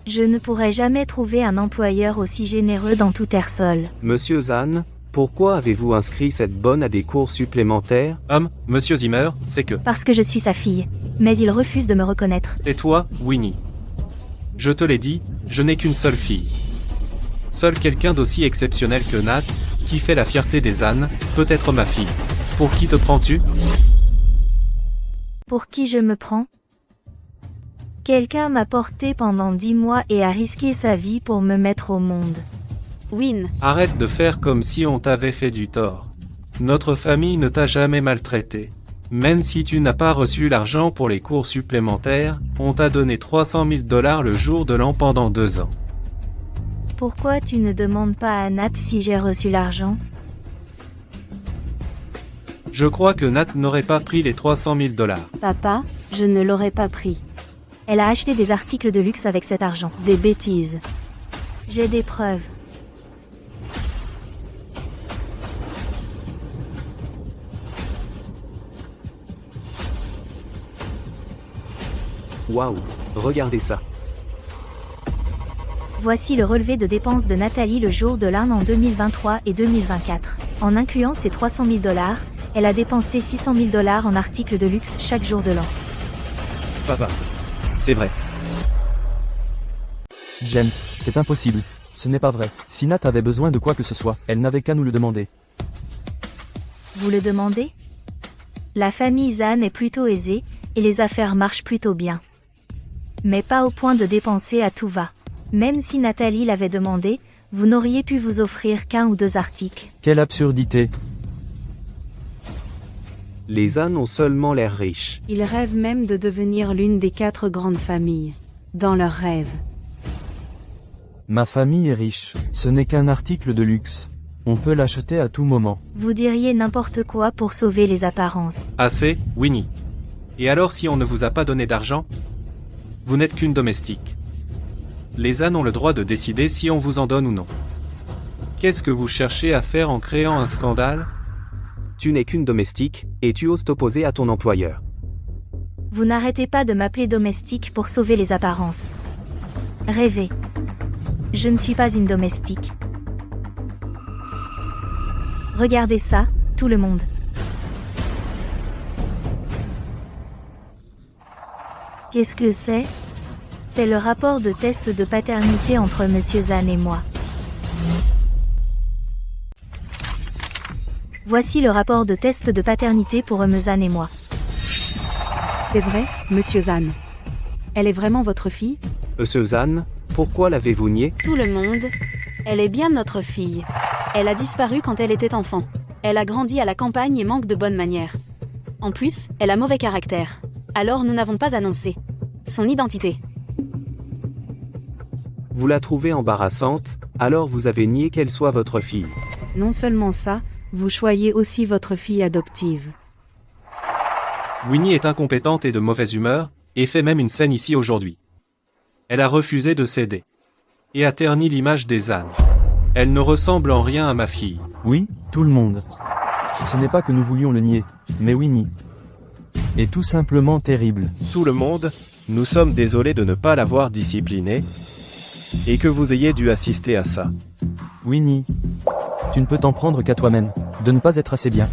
Speaker 2: Je ne pourrais jamais trouver un employeur aussi généreux dans tout Ersol.
Speaker 7: Monsieur Zahn, Pourquoi avez-vous inscrit cette bonne à des cours supplémentaires?
Speaker 4: Monsieur Zimmer, c'est que...
Speaker 2: Parce que je suis sa fille. Mais il refuse de me reconnaître.
Speaker 4: Et toi, Winnie? Je te l'ai dit, je n'ai qu'une seule fille. Seul quelqu'un d'aussi exceptionnel que Nat, qui fait la fierté des ânes, peut être ma fille. Pour qui te prends-tu?
Speaker 2: Pour qui je me prends? Quelqu'un m'a porté pendant 10 mois et a risqué sa vie pour me mettre au monde.
Speaker 1: Win,
Speaker 4: Arrête de faire comme si on t'avait fait du tort. Notre famille ne t'a jamais maltraité. Même si tu n'as pas reçu l'argent pour les cours supplémentaires, on t'a donné 300 000 $ le jour de l'an pendant 2 ans.
Speaker 2: Pourquoi tu ne demandes pas à Nat si j'ai reçu l'argent?
Speaker 4: Je crois que Nat n'aurait pas pris les 300 000 $.
Speaker 1: papa, je ne l'aurais pas pris.
Speaker 2: Elle a acheté des articles de luxe avec cet argent.
Speaker 1: Des bêtises.
Speaker 2: J'ai des preuves.
Speaker 7: Waouh, regardez ça.
Speaker 2: Voici le relevé de dépenses de Nathalie le jour de l'an en 2023 et 2024. En incluant ses 300 000 $, elle a dépensé 600 000 $ en articles de luxe chaque jour de l'an.
Speaker 4: Papa. C'est vrai.
Speaker 6: James, c'est impossible. Ce n'est pas vrai. Si Nat avait besoin de quoi que ce soit, elle n'avait qu'à nous le demander.
Speaker 2: Vous le demandez? La famille Zahn est plutôt aisée, et les affaires marchent plutôt bien. Mais pas au point de dépenser à tout va. Même si Nathalie l'avait demandé, vous n'auriez pu vous offrir qu'un ou 2 articles.
Speaker 6: Quelle absurdité.
Speaker 7: Les ânes ont seulement l'air riches.
Speaker 1: Ils rêvent même de devenir l'une des 4 grandes familles. Dans leurs rêves.
Speaker 6: Ma famille est riche. Ce n'est qu'un article de luxe. On peut l'acheter à tout moment.
Speaker 2: Vous diriez n'importe quoi pour sauver les apparences.
Speaker 4: Assez, Winnie. Et alors si on ne vous a pas donné d'argent? Vous n'êtes qu'une domestique. Les ânes ont le droit de décider si on vous en donne ou non. Qu'est-ce que vous cherchez à faire en créant un scandale?
Speaker 7: Tu n'es qu'une domestique, et tu oses t'opposer à ton employeur.
Speaker 2: Vous n'arrêtez pas de m'appeler domestique pour sauver les apparences. Rêvez. Je ne suis pas une domestique. Regardez ça, tout le monde. Qu'est-ce que c'est? C'est le rapport de test de paternité entre Monsieur Zahn et moi. Voici le rapport de test de paternité pour Zahn et moi.
Speaker 1: C'est vrai, Monsieur Zahn. Elle est vraiment votre fille?
Speaker 7: Monsieur Zahn, pourquoi l'avez-vous nié?
Speaker 1: Tout le monde. Elle est bien notre fille. Elle a disparu quand elle était enfant. Elle a grandi à la campagne et manque de bonnes manières. En plus, elle a mauvais caractère. Alors nous n'avons pas annoncé son identité.
Speaker 7: Vous la trouvez embarrassante, alors vous avez nié qu'elle soit votre fille.
Speaker 1: Non seulement ça, vous choyez aussi votre fille adoptive.
Speaker 4: Winnie est incompétente et de mauvaise humeur, et fait même une scène ici aujourd'hui. Elle a refusé de céder. Et a terni l'image des ânes. Elle ne ressemble en rien à ma fille.
Speaker 6: Oui, tout le monde. Ce n'est pas que nous voulions le nier, mais Winnie est tout simplement terrible.
Speaker 4: Tout le monde, nous sommes désolés de ne pas l'avoir disciplinée, et que vous ayez dû assister à ça.
Speaker 6: Winnie, tu ne peux t'en prendre qu'à toi-même, de ne pas être assez bien.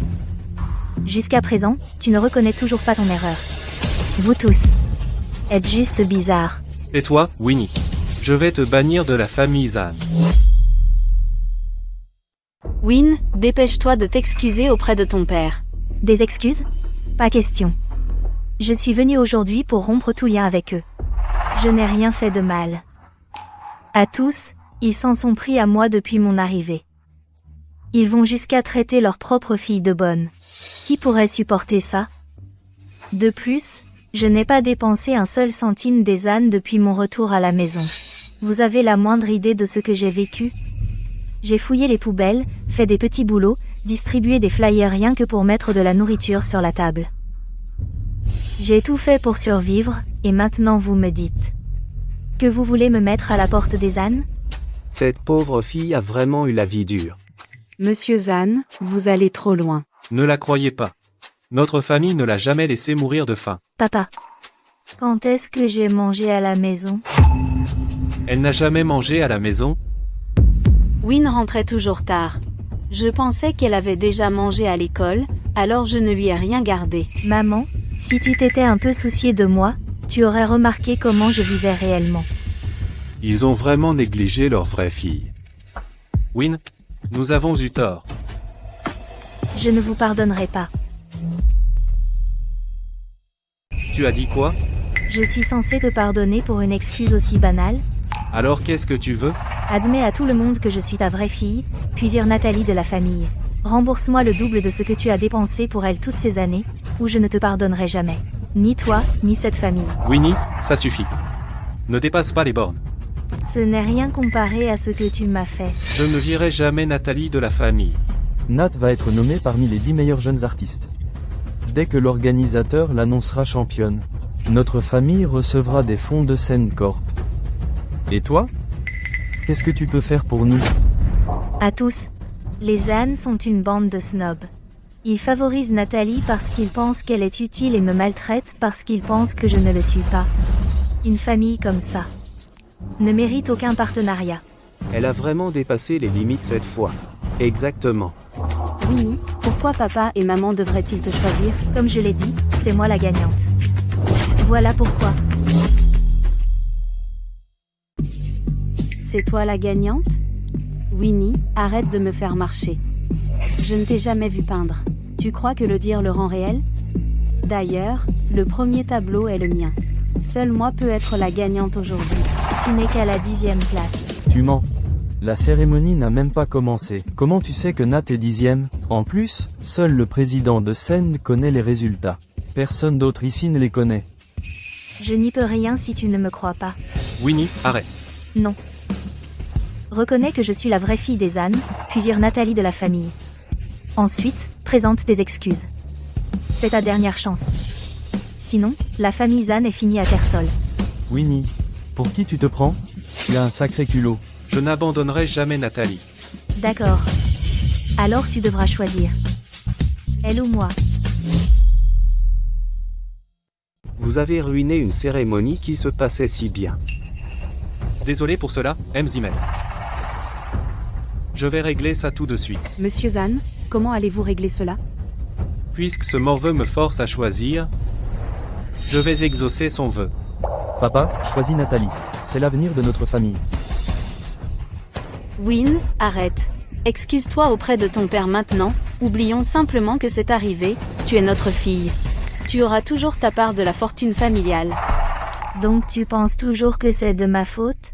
Speaker 2: Jusqu'à présent, tu ne reconnais toujours pas ton erreur. Vous tous êtes juste bizarres.
Speaker 4: Et toi, Winnie, je vais te bannir de la famille Zahn.
Speaker 1: Win, dépêche-toi de t'excuser auprès de ton père.
Speaker 2: Des excuses? Pas question. Je suis venue aujourd'hui pour rompre tout lien avec eux. Je n'ai rien fait de mal. À tous, ils s'en sont pris à moi depuis mon arrivée. Ils vont jusqu'à traiter leur propre fille de bonne. Qui pourrait supporter ça? De plus, je n'ai pas dépensé un seul centime des ânes depuis mon retour à la maison. Vous avez la moindre idée de ce que j'ai vécu? J'ai fouillé les poubelles, fait des petits boulots, distribué des flyers rien que pour mettre de la nourriture sur la table. J'ai tout fait pour survivre, et maintenant vous me dites que vous voulez me mettre à la porte des ânes?
Speaker 7: Cette pauvre fille a vraiment eu la vie dure.
Speaker 1: Monsieur Zahn, vous allez trop loin.
Speaker 4: Ne la croyez pas. Notre famille ne l'a jamais laissée mourir de faim.
Speaker 2: Papa, quand est-ce que j'ai mangé à la maison?
Speaker 4: Elle n'a jamais mangé à la maison.
Speaker 1: Win rentrait toujours tard. Je pensais qu'elle avait déjà mangé à l'école, alors je ne lui ai rien gardé.
Speaker 2: Maman, si tu t'étais un peu souciée de moi, tu aurais remarqué comment je vivais réellement.
Speaker 5: Ils ont vraiment négligé leur vraie fille.
Speaker 4: Win, nous avons eu tort.
Speaker 2: Je ne vous pardonnerai pas.
Speaker 4: Tu as dit quoi?
Speaker 2: Je suis censée te pardonner pour une excuse aussi banale?
Speaker 4: Alors qu'est-ce que tu veux?
Speaker 2: Admets à tout le monde que je suis ta vraie fille, puis vire Nathalie de la famille. Rembourse-moi le double de ce que tu as dépensé pour elle toutes ces années, ou je ne te pardonnerai jamais. Ni toi, ni cette famille.
Speaker 4: Winnie, ça suffit. Ne dépasse pas les bornes.
Speaker 2: Ce n'est rien comparé à ce que tu m'as fait.
Speaker 4: Je ne virerai jamais Nathalie de la famille.
Speaker 6: Nat va être nommée parmi les 10 meilleurs jeunes artistes. Dès que l'organisateur l'annoncera championne, notre famille recevra des fonds de Scène Corp. Et toi? Qu'est-ce que tu peux faire pour nous?
Speaker 2: À tous. Les ânes sont une bande de snobs. Ils favorisent Nathalie parce qu'ils pensent qu'elle est utile et me maltraitent parce qu'ils pensent que je ne le suis pas. Une famille comme ça ne mérite aucun partenariat.
Speaker 7: Elle a vraiment dépassé les limites cette fois. Exactement.
Speaker 1: Winnie, pourquoi papa et maman devraient-ils te choisir?
Speaker 2: Comme je l'ai dit, c'est moi la gagnante. Voilà pourquoi.
Speaker 1: C'est toi la gagnante? Winnie, arrête de me faire marcher. Je ne t'ai jamais vu peindre. Tu crois que le dire le rend réel? D'ailleurs, le premier tableau est le mien. Seule moi peux être la gagnante aujourd'hui.
Speaker 2: Tu n'es qu'à la 10e place.
Speaker 6: Tu mens. La cérémonie n'a même pas commencé. Comment tu sais que Nat est 10e? En plus, seul le président de scène connaît les résultats. Personne d'autre ici ne les connaît.
Speaker 2: Je n'y peux rien si tu ne me crois pas.
Speaker 4: Winnie, arrête.
Speaker 2: Non. Reconnais que je suis la vraie fille des ânes, puis vire Nathalie de la famille. Ensuite, présente tes excuses. C'est ta dernière chance. Sinon, la famille Zan est finie à terre sol.
Speaker 6: Winnie, pour qui tu te prends? Tu as un sacré culot.
Speaker 4: Je n'abandonnerai jamais Nathalie.
Speaker 2: D'accord. Alors tu devras choisir. Elle ou moi.
Speaker 7: Vous avez ruiné une cérémonie qui se passait si bien.
Speaker 4: Désolé pour cela, M. Zimmel. Je vais régler ça tout de suite.
Speaker 1: Monsieur Zan, comment allez-vous régler cela?
Speaker 4: Puisque ce morveux me force à choisir, je vais exaucer son vœu.
Speaker 6: Papa, choisis Nathalie. C'est l'avenir de notre famille.
Speaker 1: Win, arrête. Excuse-toi auprès de ton père maintenant, oublions simplement que c'est arrivé, tu es notre fille. Tu auras toujours ta part de la fortune familiale.
Speaker 2: Donc tu penses toujours que c'est de ma faute?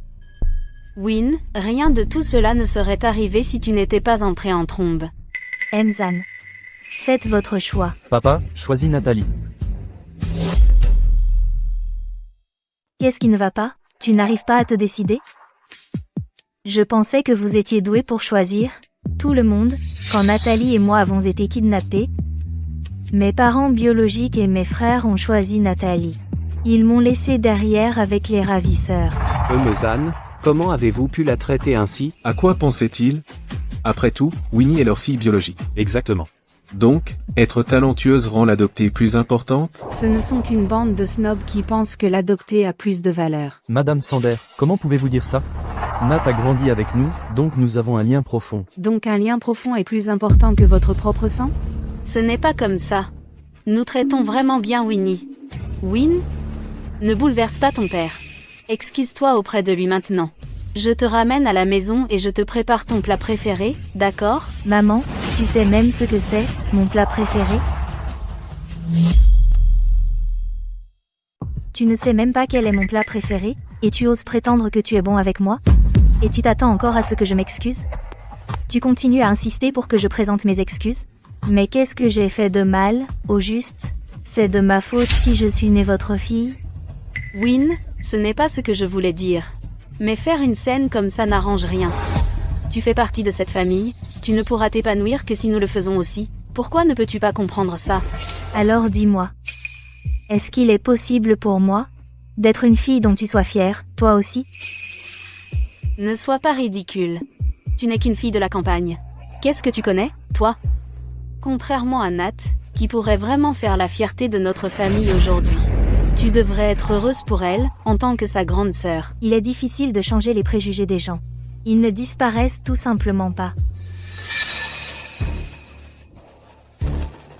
Speaker 1: Win, rien de tout cela ne serait arrivé si tu n'étais pas entré en trombe.
Speaker 2: Zan. Faites votre choix.
Speaker 6: Papa, choisis Nathalie.
Speaker 2: Qu'est-ce qui ne va pas? Tu n'arrives pas à te décider? Je pensais que vous étiez doués pour choisir, tout le monde, quand Nathalie et moi avons été kidnappés. Mes parents biologiques et mes frères ont choisi Nathalie. Ils m'ont laissé derrière avec les ravisseurs.
Speaker 7: Zan, comment avez-vous pu la traiter ainsi?
Speaker 3: À quoi pensait-il? Après tout, Winnie est leur fille biologique.
Speaker 5: Exactement.
Speaker 3: Donc, être talentueuse rend l'adoptée plus importante?
Speaker 1: Ce ne sont qu'une bande de snobs qui pensent que l'adopté a plus de valeur.
Speaker 6: Madame Sander, comment pouvez-vous dire ça? Nat a grandi avec nous, donc nous avons un lien profond.
Speaker 1: Donc un lien profond est plus important que votre propre sang? Ce n'est pas comme ça. Nous traitons vraiment bien Winnie. Win? Ne bouleverse pas ton père. Excuse-toi auprès de lui maintenant. Je te ramène à la maison et je te prépare ton plat préféré, d'accord?
Speaker 2: Maman, tu sais même ce que c'est, mon plat préféré? Tu ne sais même pas quel est mon plat préféré, et tu oses prétendre que tu es bon avec moi? Et tu t'attends encore à ce que je m'excuse? Tu continues à insister pour que je présente mes excuses? Mais qu'est-ce que j'ai fait de mal, au juste? C'est de ma faute si je suis née votre fille?
Speaker 1: Win, ce n'est pas ce que je voulais dire. Mais faire une scène comme ça n'arrange rien. Tu fais partie de cette famille, tu ne pourras t'épanouir que si nous le faisons aussi. Pourquoi ne peux-tu pas comprendre ça?
Speaker 2: Alors dis-moi. Est-ce qu'il est possible pour moi d'être une fille dont tu sois fière, toi aussi?
Speaker 1: Ne sois pas ridicule. Tu n'es qu'une fille de la campagne. Qu'est-ce que tu connais, toi? Contrairement à Nat, qui pourrait vraiment faire la fierté de notre famille aujourd'hui. Tu devrais être heureuse pour elle, en tant que sa grande sœur.
Speaker 2: Il est difficile de changer les préjugés des gens. Ils ne disparaissent tout simplement pas.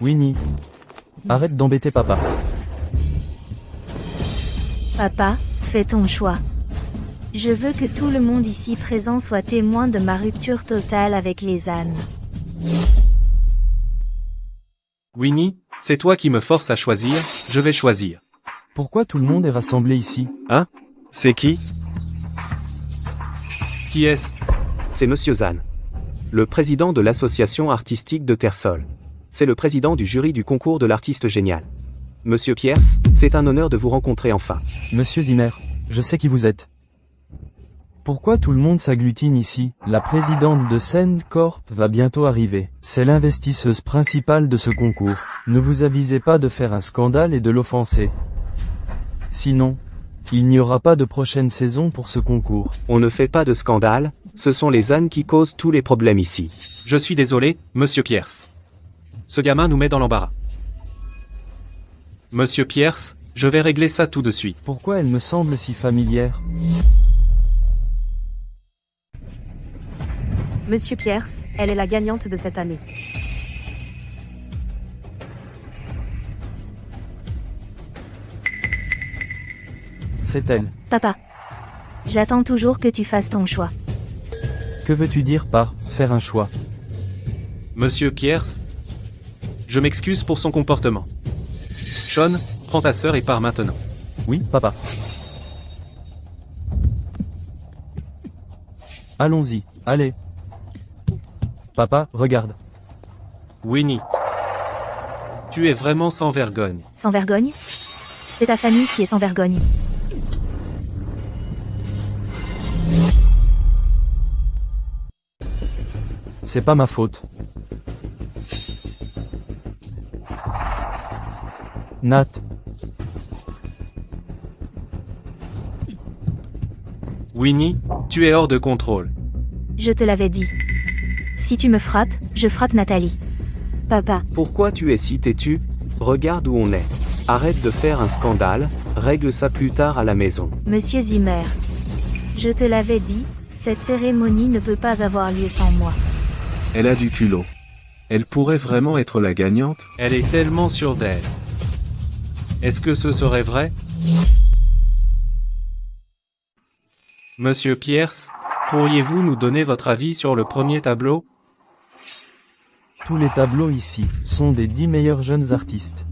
Speaker 6: Winnie. Arrête d'embêter papa.
Speaker 2: Papa, fais ton choix. Je veux que tout le monde ici présent soit témoin de ma rupture totale avec les ânes.
Speaker 3: Winnie, c'est toi qui me forces à choisir, je vais choisir.
Speaker 6: Pourquoi tout le monde est rassemblé ici?
Speaker 4: C'est qui?
Speaker 3: Qui est-ce?
Speaker 7: C'est Monsieur Zahn, le président de l'association artistique de Tersol. C'est le président du jury du concours de l'artiste génial. Monsieur Pierce, c'est un honneur de vous rencontrer enfin.
Speaker 6: Monsieur Zimmer, je sais qui vous êtes. Pourquoi tout le monde s'agglutine ici? La présidente de SendCorp va bientôt arriver. C'est l'investisseuse principale de ce concours. Ne vous avisez pas de faire un scandale et de l'offenser. Sinon, il n'y aura pas de prochaine saison pour ce concours.
Speaker 7: On ne fait pas de scandale, ce sont les ânes qui causent tous les problèmes ici.
Speaker 3: Je suis désolé, Monsieur Pierce. Ce gamin nous met dans l'embarras. Monsieur Pierce, je vais régler ça tout de suite.
Speaker 6: Pourquoi elle me semble si familière?
Speaker 8: Monsieur Pierce, elle est la gagnante de cette année.
Speaker 6: C'est elle.
Speaker 2: Papa. J'attends toujours que tu fasses ton choix.
Speaker 6: Que veux-tu dire par « faire un choix » ?
Speaker 3: Monsieur Pierce, je m'excuse pour son comportement. Sean, prends ta sœur et pars maintenant.
Speaker 6: Oui, papa. Allons-y, allez. Papa, regarde.
Speaker 3: Winnie, tu es vraiment sans vergogne.
Speaker 2: Sans vergogne? C'est ta famille qui est sans vergogne.
Speaker 6: C'est pas ma faute. Nat.
Speaker 3: Winnie, tu es hors de contrôle.
Speaker 2: Je te l'avais dit. Si tu me frappes, je frappe Nathalie.
Speaker 1: Papa,
Speaker 7: Pourquoi tu es si têtu? Regarde où on est. Arrête de faire un scandale, règle ça plus tard à la maison.
Speaker 2: Monsieur Zimmer. Je te l'avais dit, cette cérémonie ne peut pas avoir lieu sans moi.
Speaker 3: Elle a du culot. Elle pourrait vraiment être la gagnante. Elle est tellement sûre d'elle. Est-ce que ce serait vrai? Monsieur Pierce, pourriez-vous nous donner votre avis sur le premier tableau?
Speaker 6: Tous les tableaux ici sont des 10 meilleurs jeunes artistes.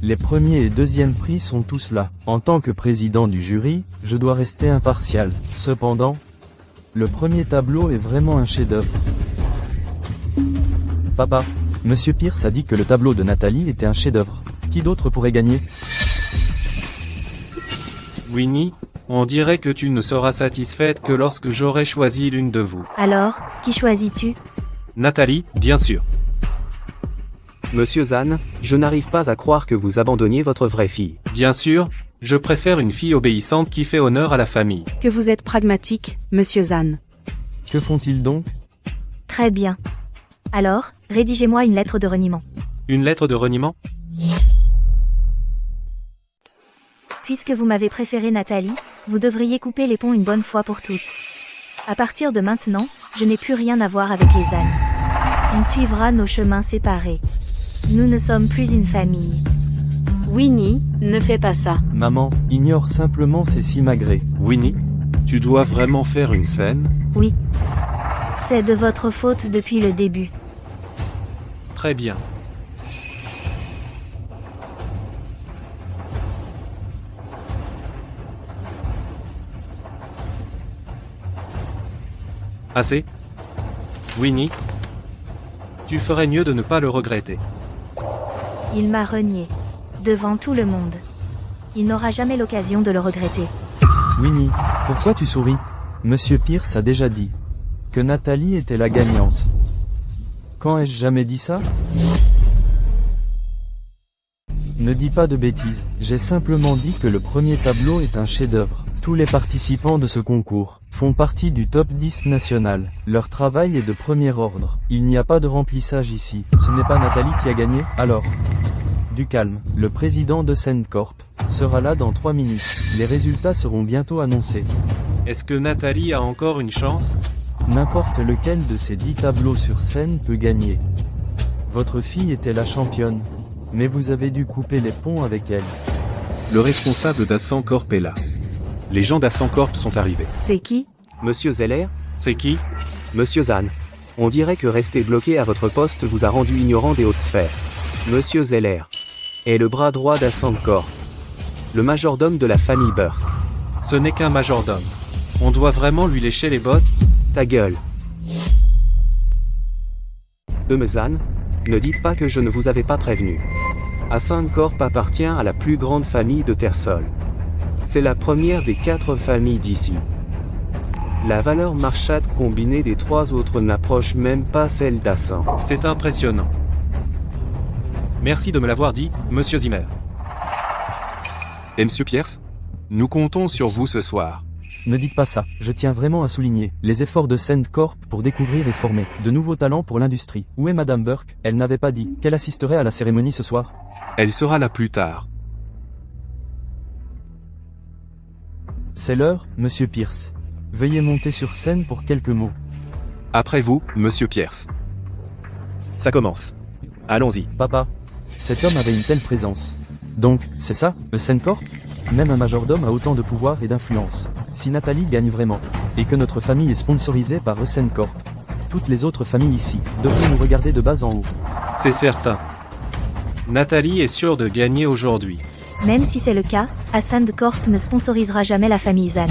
Speaker 6: Les premiers et deuxièmes prix sont tous là. En tant que président du jury, je dois rester impartial. Cependant, le premier tableau est vraiment un chef-d'œuvre. Papa, Monsieur Pierce a dit que le tableau de Nathalie était un chef-d'œuvre. Qui d'autre pourrait gagner?
Speaker 3: Winnie, on dirait que tu ne seras satisfaite que lorsque j'aurai choisi l'une de vous.
Speaker 2: Alors, qui choisis-tu?
Speaker 3: Nathalie, bien sûr.
Speaker 7: Monsieur Zahn, je n'arrive pas à croire que vous abandonniez votre vraie fille.
Speaker 3: Bien sûr, je préfère une fille obéissante qui fait honneur à la famille.
Speaker 8: Que vous êtes pragmatique, Monsieur Zahn.
Speaker 6: Que font-ils donc?
Speaker 2: Très bien. Alors, rédigez-moi une lettre de reniement.
Speaker 3: Une lettre de reniement?
Speaker 2: Puisque vous m'avez préféré Nathalie, vous devriez couper les ponts une bonne fois pour toutes. À partir de maintenant, je n'ai plus rien à voir avec les ânes. On suivra nos chemins séparés. Nous ne sommes plus une famille.
Speaker 1: Winnie, ne fais pas ça.
Speaker 6: Maman, ignore simplement ces simagrées.
Speaker 5: Winnie, tu dois vraiment faire une scène?
Speaker 2: Oui. C'est de votre faute depuis le début.
Speaker 3: Très bien. Assez? Winnie, tu ferais mieux de ne pas le regretter.
Speaker 2: Il m'a renié. Devant tout le monde. Il n'aura jamais l'occasion de le regretter.
Speaker 6: Winnie, pourquoi tu souris? Monsieur Pierce a déjà dit que Nathalie était la gagnante. Quand ai-je jamais dit ça? Ne dis pas de bêtises, j'ai simplement dit que le premier tableau est un chef-d'œuvre. Tous les participants de ce concours font partie du top 10 national. Leur travail est de premier ordre. Il n'y a pas de remplissage ici. Ce n'est pas Nathalie qui a gagné, alors. Du calme, le président de SendCorp sera là dans 3 minutes. Les résultats seront bientôt annoncés.
Speaker 3: Est-ce que Nathalie a encore une chance?
Speaker 6: N'importe lequel de ces 10 tableaux sur scène peut gagner. Votre fille était la championne. Mais vous avez dû couper les ponts avec elle.
Speaker 3: Le responsable d'Ascent Corp est là.
Speaker 5: Les gens d'Ascent Corp sont arrivés.
Speaker 8: C'est qui?
Speaker 7: Monsieur Zeller?
Speaker 3: C'est qui?
Speaker 7: Monsieur Zahn. On dirait que rester bloqué à votre poste vous a rendu ignorant des hautes sphères. Monsieur Zeller est le bras droit d'Ascent Corp. Le majordome de la famille Burke.
Speaker 3: Ce n'est qu'un majordome. On doit vraiment lui lécher les bottes?
Speaker 7: Ta gueule. Zahn, ne dites pas que je ne vous avais pas prévenu. Ascent Corp appartient à la plus grande famille de Tersol. C'est la première des 4 familles d'ici. La valeur marchande combinée des 3 autres n'approche même pas celle d'Ascent.
Speaker 3: C'est impressionnant. Merci de me l'avoir dit, Monsieur Zimmer.
Speaker 5: Et Monsieur Pierce? Nous comptons sur vous ce soir.
Speaker 6: Ne dites pas ça, je tiens vraiment à souligner les efforts de Ascent Corp pour découvrir et former de nouveaux talents pour l'industrie. Où est Madame Burke? Elle n'avait pas dit qu'elle assisterait à la cérémonie ce soir.
Speaker 5: Elle sera là plus tard.
Speaker 6: C'est l'heure, Monsieur Pierce. Veuillez monter sur scène pour quelques mots.
Speaker 5: Après vous, Monsieur Pierce.
Speaker 4: Ça commence. Allons-y.
Speaker 6: Papa, cet homme avait une telle présence. Donc, c'est ça, Ascent Corp? Même un majordome a autant de pouvoir et d'influence. Si Nathalie gagne vraiment, et que notre famille est sponsorisée par Ascent Corp, toutes les autres familles ici devraient nous regarder de bas en haut.
Speaker 3: C'est certain. Nathalie est sûre de gagner aujourd'hui.
Speaker 2: Même si c'est le cas, Ascent Corp ne sponsorisera jamais la famille Zahn.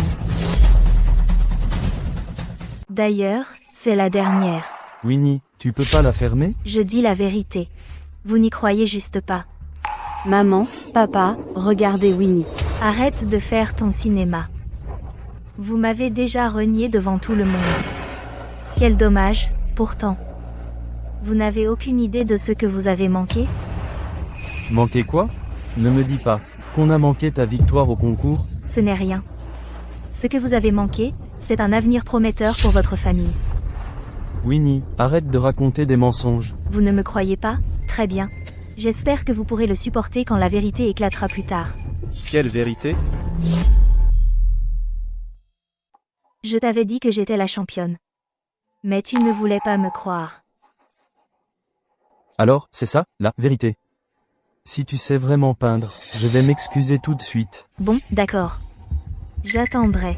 Speaker 2: D'ailleurs, c'est la dernière.
Speaker 6: Winnie, tu peux pas la fermer?
Speaker 2: Je dis la vérité. Vous n'y croyez juste pas.
Speaker 1: Maman, papa, regardez Winnie.
Speaker 2: Arrête de faire ton cinéma. Vous m'avez déjà renié devant tout le monde. Quel dommage, pourtant. Vous n'avez aucune idée de ce que vous avez manqué?
Speaker 6: Manqué quoi? Ne me dis pas qu'on a manqué ta victoire au concours.
Speaker 2: Ce n'est rien. Ce que vous avez manqué, c'est un avenir prometteur pour votre famille.
Speaker 6: Winnie, arrête de raconter des mensonges.
Speaker 2: Vous ne me croyez pas? Très bien. J'espère que vous pourrez le supporter quand la vérité éclatera plus tard.
Speaker 4: Quelle vérité?
Speaker 2: Je t'avais dit que j'étais la championne. Mais tu ne voulais pas me croire.
Speaker 6: Alors, c'est ça, la vérité. Si tu sais vraiment peindre, je vais m'excuser tout de suite.
Speaker 2: Bon, d'accord. J'attendrai.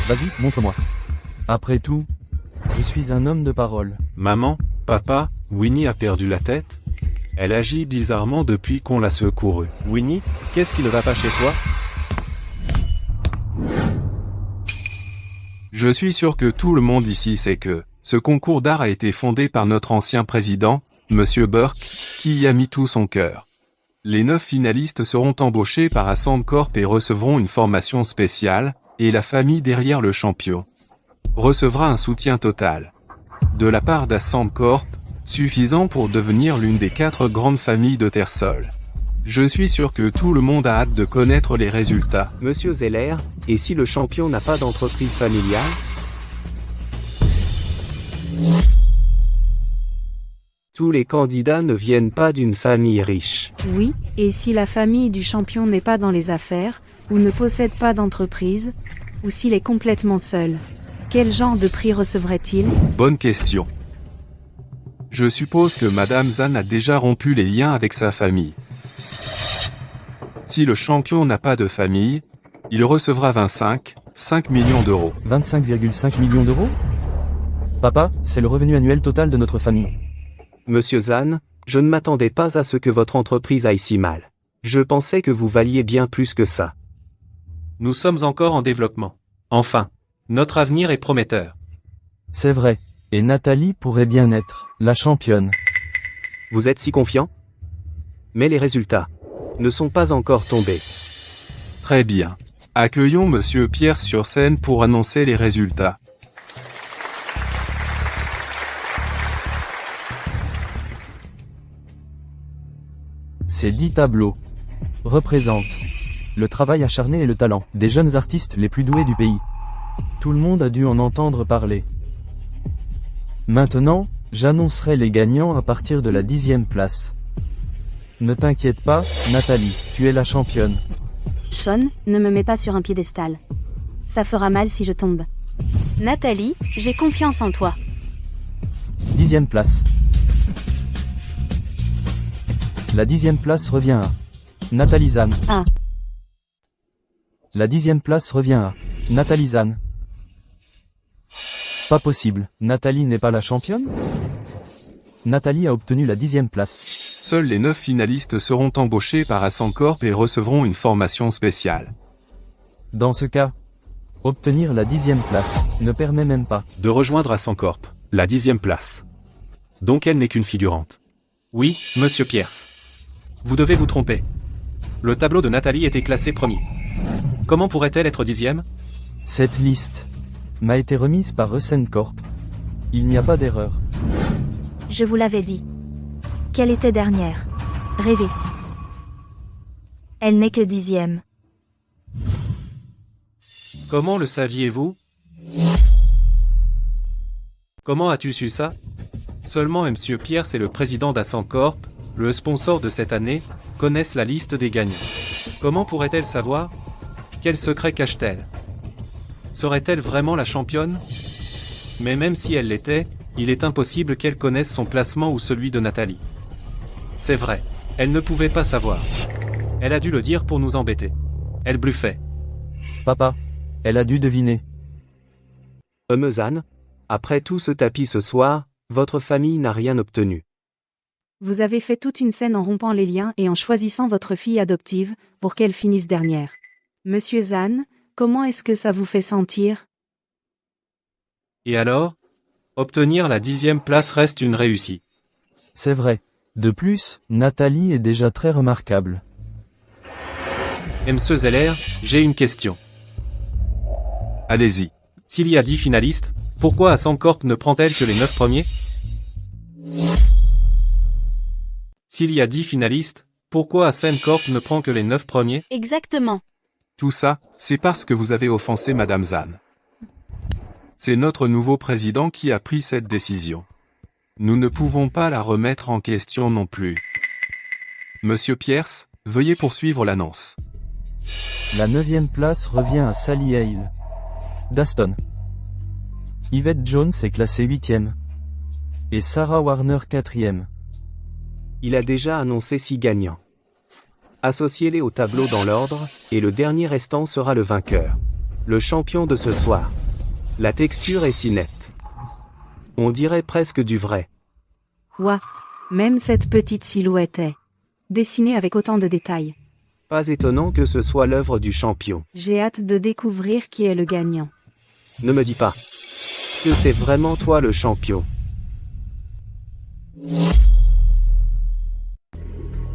Speaker 6: Vas-y, montre-moi. Après tout, je suis un homme de parole.
Speaker 5: Maman, papa, Winnie a perdu la tête? Elle agit bizarrement depuis qu'on l'a secourue.
Speaker 4: Winnie, qu'est-ce qui ne va pas chez toi?
Speaker 5: Je suis sûr que tout le monde ici sait que ce concours d'art a été fondé par notre ancien président, Monsieur Burke, qui y a mis tout son cœur. Les 9 finalistes seront embauchés par Ascent Corp et recevront une formation spéciale, et la famille derrière le champion recevra un soutien total de la part d'Ascent Corp, suffisant pour devenir l'une des 4 grandes familles de Tersol. Je suis sûr que tout le monde a hâte de connaître les résultats.
Speaker 7: Monsieur Zeller, et si le champion n'a pas d'entreprise familiale? Tous les candidats ne viennent pas d'une famille riche.
Speaker 8: Oui, et si la famille du champion n'est pas dans les affaires, ou ne possède pas d'entreprise, ou s'il est complètement seul, quel genre de prix recevrait-il?
Speaker 5: Bonne question. Je suppose que Madame Zahn a déjà rompu les liens avec sa famille. Si le champion n'a pas de famille, il recevra 5 millions d'euros.
Speaker 6: 25,5 millions d'euros? Papa, c'est le revenu annuel total de notre famille.
Speaker 7: Monsieur Zahn, je ne m'attendais pas à ce que votre entreprise aille si mal. Je pensais que vous valiez bien plus que ça.
Speaker 3: Nous sommes encore en développement. Enfin, notre avenir est prometteur.
Speaker 6: C'est vrai. Et Nathalie pourrait bien être la championne.
Speaker 7: Vous êtes si confiant? Mais les résultats ne sont pas encore tombés.
Speaker 5: Très bien. Accueillons Monsieur Pierce sur scène pour annoncer les résultats.
Speaker 6: Ces 10 tableaux représentent le travail acharné et le talent des jeunes artistes les plus doués du pays. Tout le monde a dû en entendre parler. Maintenant, j'annoncerai les gagnants à partir de la 10e place. Ne t'inquiète pas, Nathalie, tu es la championne.
Speaker 1: Sean, ne me mets pas sur un piédestal. Ça fera mal si je tombe. Nathalie, j'ai confiance en toi.
Speaker 6: 10e place. La 10e place revient à Nathalie Zahn.
Speaker 8: Ah.
Speaker 6: La 10e place revient à Nathalie Zahn. Pas possible, Nathalie n'est pas la championne? Nathalie a obtenu la 10e place.
Speaker 3: Seuls les 9 finalistes seront embauchés par Ascencorp et recevront une formation spéciale.
Speaker 6: Dans ce cas, obtenir la 10e place ne permet même pas
Speaker 5: De rejoindre Ascencorp, la 10e place. Donc elle n'est qu'une figurante.
Speaker 9: Oui, monsieur Pierce. Vous devez vous tromper. Le tableau de Nathalie était classé premier. Comment pourrait-elle être 10e?
Speaker 6: Cette liste m'a été remise par Ascencorp. Il n'y a pas d'erreur.
Speaker 2: Je vous l'avais dit. Qu'elle était dernière. Rêvez. Elle n'est que 10e.
Speaker 9: Comment le saviez-vous? Comment as-tu su ça? Seulement monsieur Pierce et le président d'Ascencorp, le sponsor de cette année, connaissent la liste des gagnants. Comment pourrait-elle savoir? Quel secret cache-t-elle? Serait-elle vraiment la championne? Mais même si elle l'était, il est impossible qu'elle connaisse son classement ou celui de Nathalie. C'est vrai, elle ne pouvait pas savoir. Elle a dû le dire pour nous embêter. Elle bluffait.
Speaker 6: Papa, elle a dû deviner.
Speaker 7: Zahn, après tout ce tapis ce soir, votre famille n'a rien obtenu.
Speaker 8: Vous avez fait toute une scène en rompant les liens et en choisissant votre fille adoptive, pour qu'elle finisse dernière. Monsieur Zahn, comment est-ce que ça vous fait sentir?
Speaker 9: Et alors? Obtenir la 10e place reste une réussite.
Speaker 6: C'est vrai. De plus, Nathalie est déjà très remarquable.
Speaker 9: Monsieur Zeller, j'ai une question.
Speaker 3: Allez-y.
Speaker 9: S'il y a 10 finalistes, pourquoi Ascencorp ne prend-elle que les 9 premiers? S'il y a 10 finalistes, pourquoi Ascencorp ne prend que les 9 premiers?
Speaker 1: Exactement.
Speaker 3: Tout ça, c'est parce que vous avez offensé Madame Zahn. C'est notre nouveau président qui a pris cette décision. Nous ne pouvons pas la remettre en question non plus. Monsieur Pierce, veuillez poursuivre l'annonce.
Speaker 6: La 9e place revient à Sally Hale d'Aston. Yvette Jones est classée 8e. Et Sarah Warner 4e.
Speaker 7: Il a déjà annoncé 6 gagnants. Associez-les au tableau dans l'ordre, et le dernier restant sera le vainqueur. Le champion de ce soir. La texture est si nette. On dirait presque du vrai.
Speaker 8: Ouah, même cette petite silhouette est dessinée avec autant de détails.
Speaker 7: Pas étonnant que ce soit l'œuvre du champion.
Speaker 8: J'ai hâte de découvrir qui est le gagnant.
Speaker 7: Ne me dis pas que c'est vraiment toi le champion.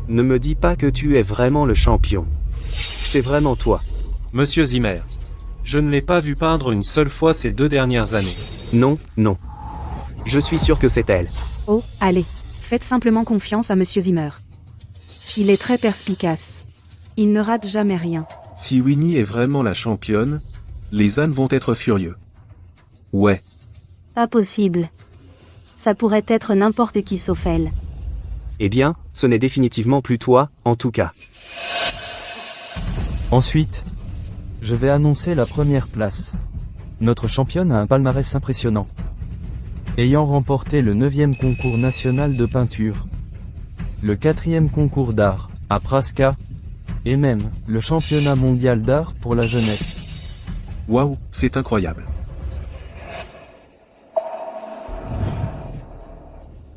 Speaker 7: Ne me dis pas que tu es vraiment le champion. C'est vraiment toi.
Speaker 9: Monsieur Zimmer. Je ne l'ai pas vu peindre une seule fois ces 2 dernières années.
Speaker 7: Non, non. Je suis sûr que c'est elle.
Speaker 8: Oh, allez, faites simplement confiance à Monsieur Zimmer. Il est très perspicace. Il ne rate jamais rien.
Speaker 3: Si Winnie est vraiment la championne, les ânes vont être furieux. Ouais.
Speaker 1: Pas possible. Ça pourrait être n'importe qui sauf elle.
Speaker 7: Eh bien, ce n'est définitivement plus toi, en tout cas.
Speaker 6: Ensuite, je vais annoncer la première place. Notre championne a un palmarès impressionnant. Ayant remporté le 9e concours national de peinture, le 4e concours d'art, à Praska, et même, le championnat mondial d'art pour la jeunesse.
Speaker 3: Waouh, c'est incroyable.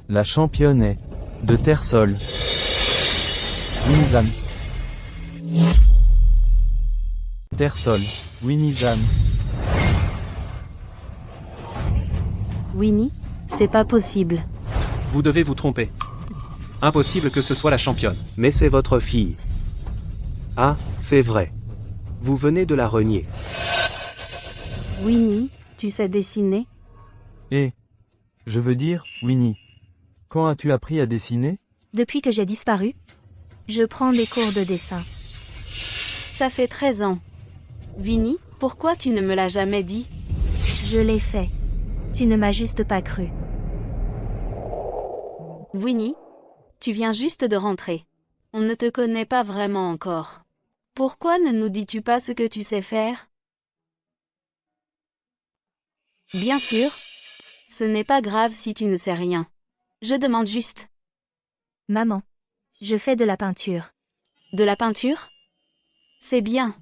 Speaker 6: La championne est, de Tersol, Winnie Zahn. Tersol, Winnie Zahn.
Speaker 1: Winnie, c'est pas possible.
Speaker 9: Vous devez vous tromper. Impossible que ce soit la championne.
Speaker 7: Mais c'est votre fille. Ah, c'est vrai. Vous venez de la renier.
Speaker 1: Winnie, tu sais dessiner?
Speaker 6: Et, je veux dire, Winnie, quand as-tu appris à dessiner?
Speaker 2: Depuis que j'ai disparu, je prends des cours de dessin.
Speaker 1: Ça fait 13 ans. Winnie, pourquoi tu ne me l'as jamais dit?
Speaker 2: Je l'ai fait. Tu ne m'as juste pas cru.
Speaker 1: Winnie, tu viens juste de rentrer. On ne te connaît pas vraiment encore. Pourquoi ne nous dis-tu pas ce que tu sais faire? Bien sûr. Ce n'est pas grave si tu ne sais rien. Je demande juste.
Speaker 2: Maman, Je fais de la peinture.
Speaker 1: De la peinture? C'est bien.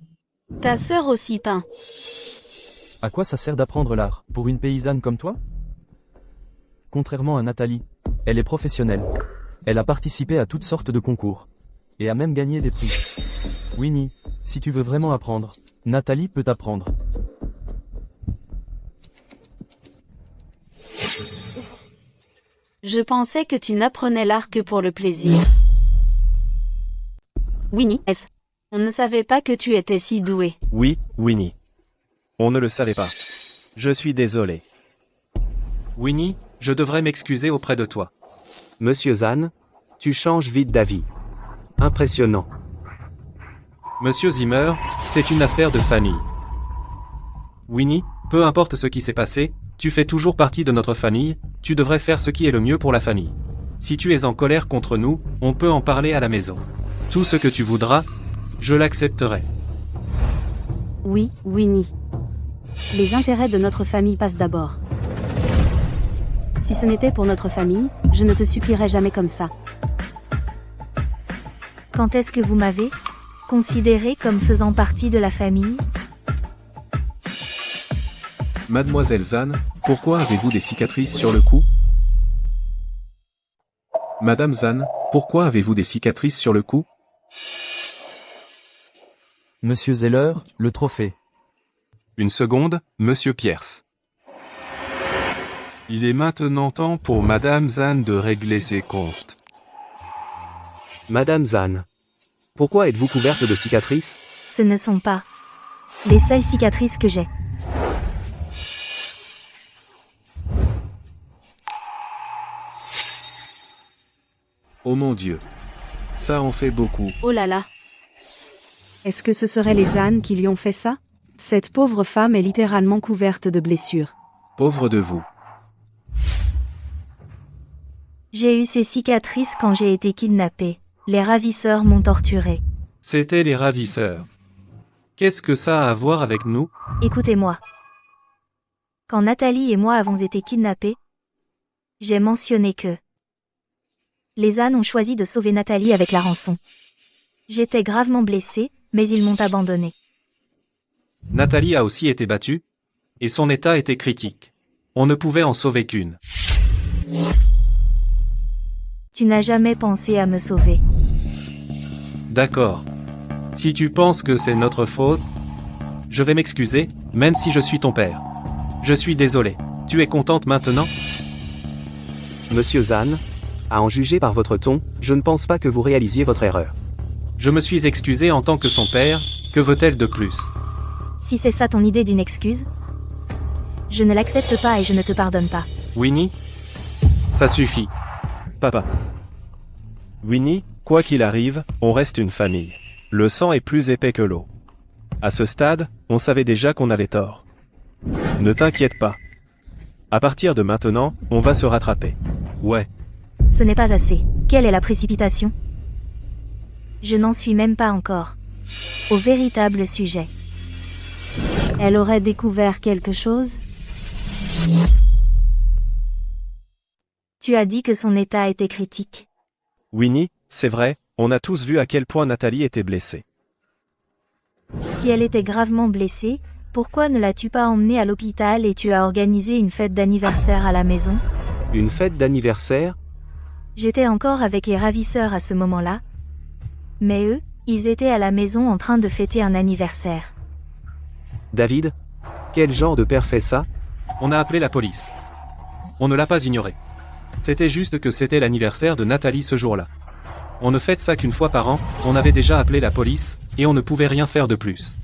Speaker 1: Ta sœur aussi peint.
Speaker 6: À quoi ça sert d'apprendre l'art, pour une paysanne comme toi? Contrairement à Nathalie, elle est professionnelle. Elle a participé à toutes sortes de concours. Et a même gagné des prix. Winnie, si tu veux vraiment apprendre, Nathalie peut t'apprendre.
Speaker 1: Je pensais que tu n'apprenais l'art que pour le plaisir. Winnie, on ne savait pas que tu étais si doué.
Speaker 4: Oui, Winnie. On ne le savait pas. Je suis désolé.
Speaker 9: Winnie, je devrais m'excuser auprès de toi.
Speaker 7: Monsieur Zahn, tu changes vite d'avis. Impressionnant.
Speaker 9: Monsieur Zimmer, c'est une affaire de famille. Winnie, peu importe ce qui s'est passé, tu fais toujours partie de notre famille, tu devrais faire ce qui est le mieux pour la famille. Si tu es en colère contre nous, on peut en parler à la maison. Tout ce que tu voudras, je l'accepterai.
Speaker 8: Oui, Winnie. Les intérêts de notre famille passent d'abord. Si ce n'était pour notre famille, je ne te supplierais jamais comme ça.
Speaker 2: Quand est-ce que vous m'avez considéré comme faisant partie de la famille?
Speaker 3: Mademoiselle Zahn, pourquoi avez-vous des cicatrices sur le cou? Madame Zahn, pourquoi avez-vous des cicatrices sur le cou?
Speaker 6: Monsieur Zeller, le trophée.
Speaker 5: Une seconde, Monsieur Pierce. Il est maintenant temps pour Madame Zahn de régler ses comptes.
Speaker 7: Madame Zahn, pourquoi êtes-vous couverte de cicatrices?
Speaker 2: Ce ne sont pas les seules cicatrices que j'ai.
Speaker 3: Oh mon Dieu. Ça en fait beaucoup.
Speaker 1: Oh là là.
Speaker 8: Est-ce que ce seraient les ânes qui lui ont fait ça? Cette pauvre femme est littéralement couverte de blessures.
Speaker 3: Pauvre de vous.
Speaker 2: J'ai eu ces cicatrices quand j'ai été kidnappée. Les ravisseurs m'ont torturée.
Speaker 9: C'étaient les ravisseurs. Qu'est-ce que ça a à voir avec nous?
Speaker 2: Écoutez-moi. Quand Nathalie et moi avons été kidnappés, j'ai mentionné que les ânes ont choisi de sauver Nathalie avec la rançon. J'étais gravement blessée, mais ils m'ont abandonnée.
Speaker 9: Nathalie a aussi été battue, et son état était critique. On ne pouvait en sauver qu'une.
Speaker 2: Tu n'as jamais pensé à me sauver.
Speaker 9: D'accord. Si tu penses que c'est notre faute, je vais m'excuser, même si je suis ton père. Je suis désolé. Tu es contente maintenant?
Speaker 7: Monsieur Zahn, à en juger par votre ton, je ne pense pas que vous réalisiez votre erreur.
Speaker 9: Je me suis excusé en tant que son père, que veut-elle de plus?
Speaker 2: Si c'est ça ton idée d'une excuse, je ne l'accepte pas et je ne te pardonne pas.
Speaker 9: Winnie? Ça suffit.
Speaker 4: Papa. Winnie, quoi qu'il arrive, on reste une famille. Le sang est plus épais que l'eau. À ce stade, on savait déjà qu'on avait tort. Ne t'inquiète pas. À partir de maintenant, on va se rattraper.
Speaker 5: Ouais.
Speaker 2: Ce n'est pas assez. Quelle est la précipitation? Je n'en suis même pas encore au véritable sujet.
Speaker 8: Elle aurait découvert quelque chose?
Speaker 2: Tu as dit que son état était critique.
Speaker 4: Winnie, c'est vrai, on a tous vu à quel point Nathalie était blessée.
Speaker 2: Si elle était gravement blessée, pourquoi ne l'as-tu pas emmenée à l'hôpital et tu as organisé une fête d'anniversaire à la maison?
Speaker 7: Une fête d'anniversaire?
Speaker 2: J'étais encore avec les ravisseurs à ce moment-là. Mais eux, ils étaient à la maison en train de fêter un anniversaire.
Speaker 7: David, quel genre de père fait ça?
Speaker 9: On a appelé la police. On ne l'a pas ignoré. C'était juste que c'était l'anniversaire de Nathalie ce jour-là. On ne fête ça qu'une fois par an, on avait déjà appelé la police, et on ne pouvait rien faire de plus.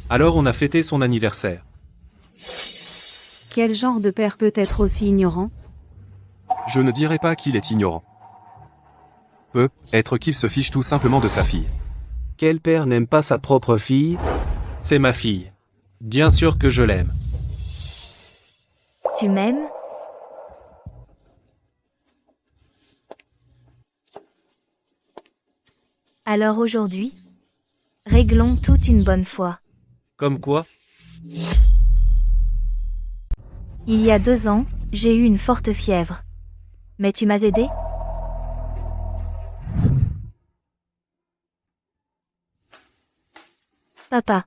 Speaker 9: Alors on a fêté son anniversaire.
Speaker 8: Quel genre de père peut être aussi ignorant?
Speaker 5: Je ne dirais pas qu'il est ignorant. Peut être qu'il se fiche tout simplement de sa fille.
Speaker 7: Quel père n'aime pas sa propre fille?
Speaker 9: C'est ma fille. Bien sûr que je l'aime.
Speaker 2: Tu m'aimes? Alors aujourd'hui, réglons tout une bonne fois.
Speaker 9: Comme quoi?
Speaker 2: Il y a 2 ans, j'ai eu une forte fièvre. Mais tu m'as aidé? Papa.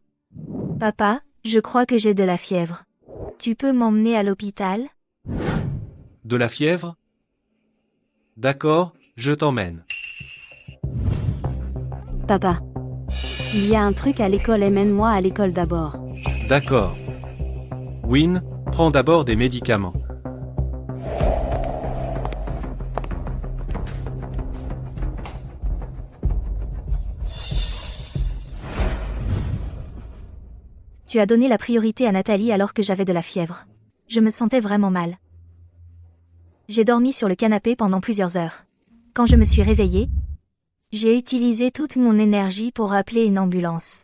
Speaker 2: Papa, je crois que j'ai de la fièvre. Tu peux m'emmener à l'hôpital?
Speaker 9: De la fièvre? D'accord, je t'emmène.
Speaker 8: Papa. Il y a un truc à l'école et mène-moi à l'école d'abord.
Speaker 9: D'accord. Win, prends d'abord des médicaments.
Speaker 2: Tu as donné la priorité à Nathalie alors que j'avais de la fièvre. Je me sentais vraiment mal. J'ai dormi sur le canapé pendant plusieurs heures. Quand je me suis réveillée, j'ai utilisé toute mon énergie pour appeler une ambulance.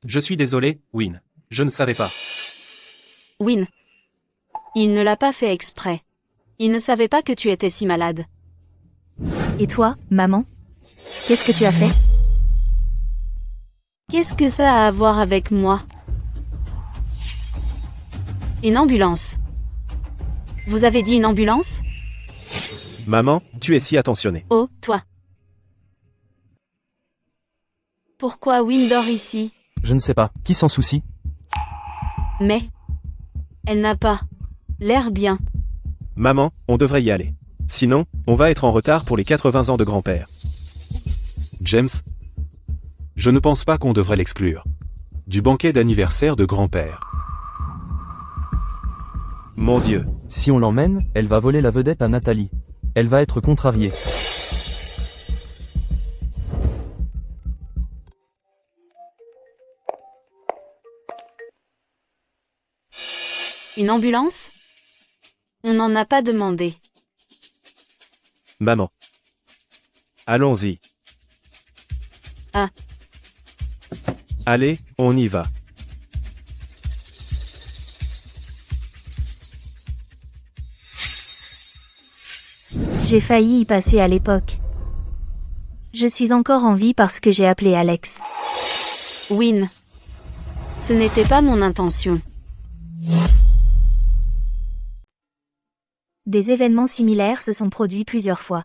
Speaker 9: Je suis désolé, Win. Je ne savais pas.
Speaker 1: Win. Il ne l'a pas fait exprès. Il ne savait pas que tu étais si malade.
Speaker 2: Et toi, maman? Qu'est-ce que tu as fait?
Speaker 1: Qu'est-ce que ça a à voir avec moi? Une ambulance. Vous avez dit une ambulance?
Speaker 4: Maman, tu es si attentionnée.
Speaker 1: Oh, toi. Pourquoi Win dort ici?
Speaker 6: Je ne sais pas, qui s'en soucie?
Speaker 1: Mais elle n'a pas l'air bien.
Speaker 4: Maman, on devrait y aller. Sinon, on va être en retard pour les 80 ans de grand-père.
Speaker 5: James, je ne pense pas qu'on devrait l'exclure du banquet d'anniversaire de grand-père.
Speaker 4: Mon Dieu.
Speaker 6: Si on l'emmène, elle va voler la vedette à Nathalie. Elle va être contrariée.
Speaker 1: Une ambulance? On n'en a pas demandé.
Speaker 4: Maman. Allons-y.
Speaker 1: Ah.
Speaker 4: Allez, on y va.
Speaker 2: J'ai failli y passer à l'époque. Je suis encore en vie parce que j'ai appelé Alex.
Speaker 1: Win. Ce n'était pas mon intention.
Speaker 2: Des événements similaires se sont produits plusieurs fois.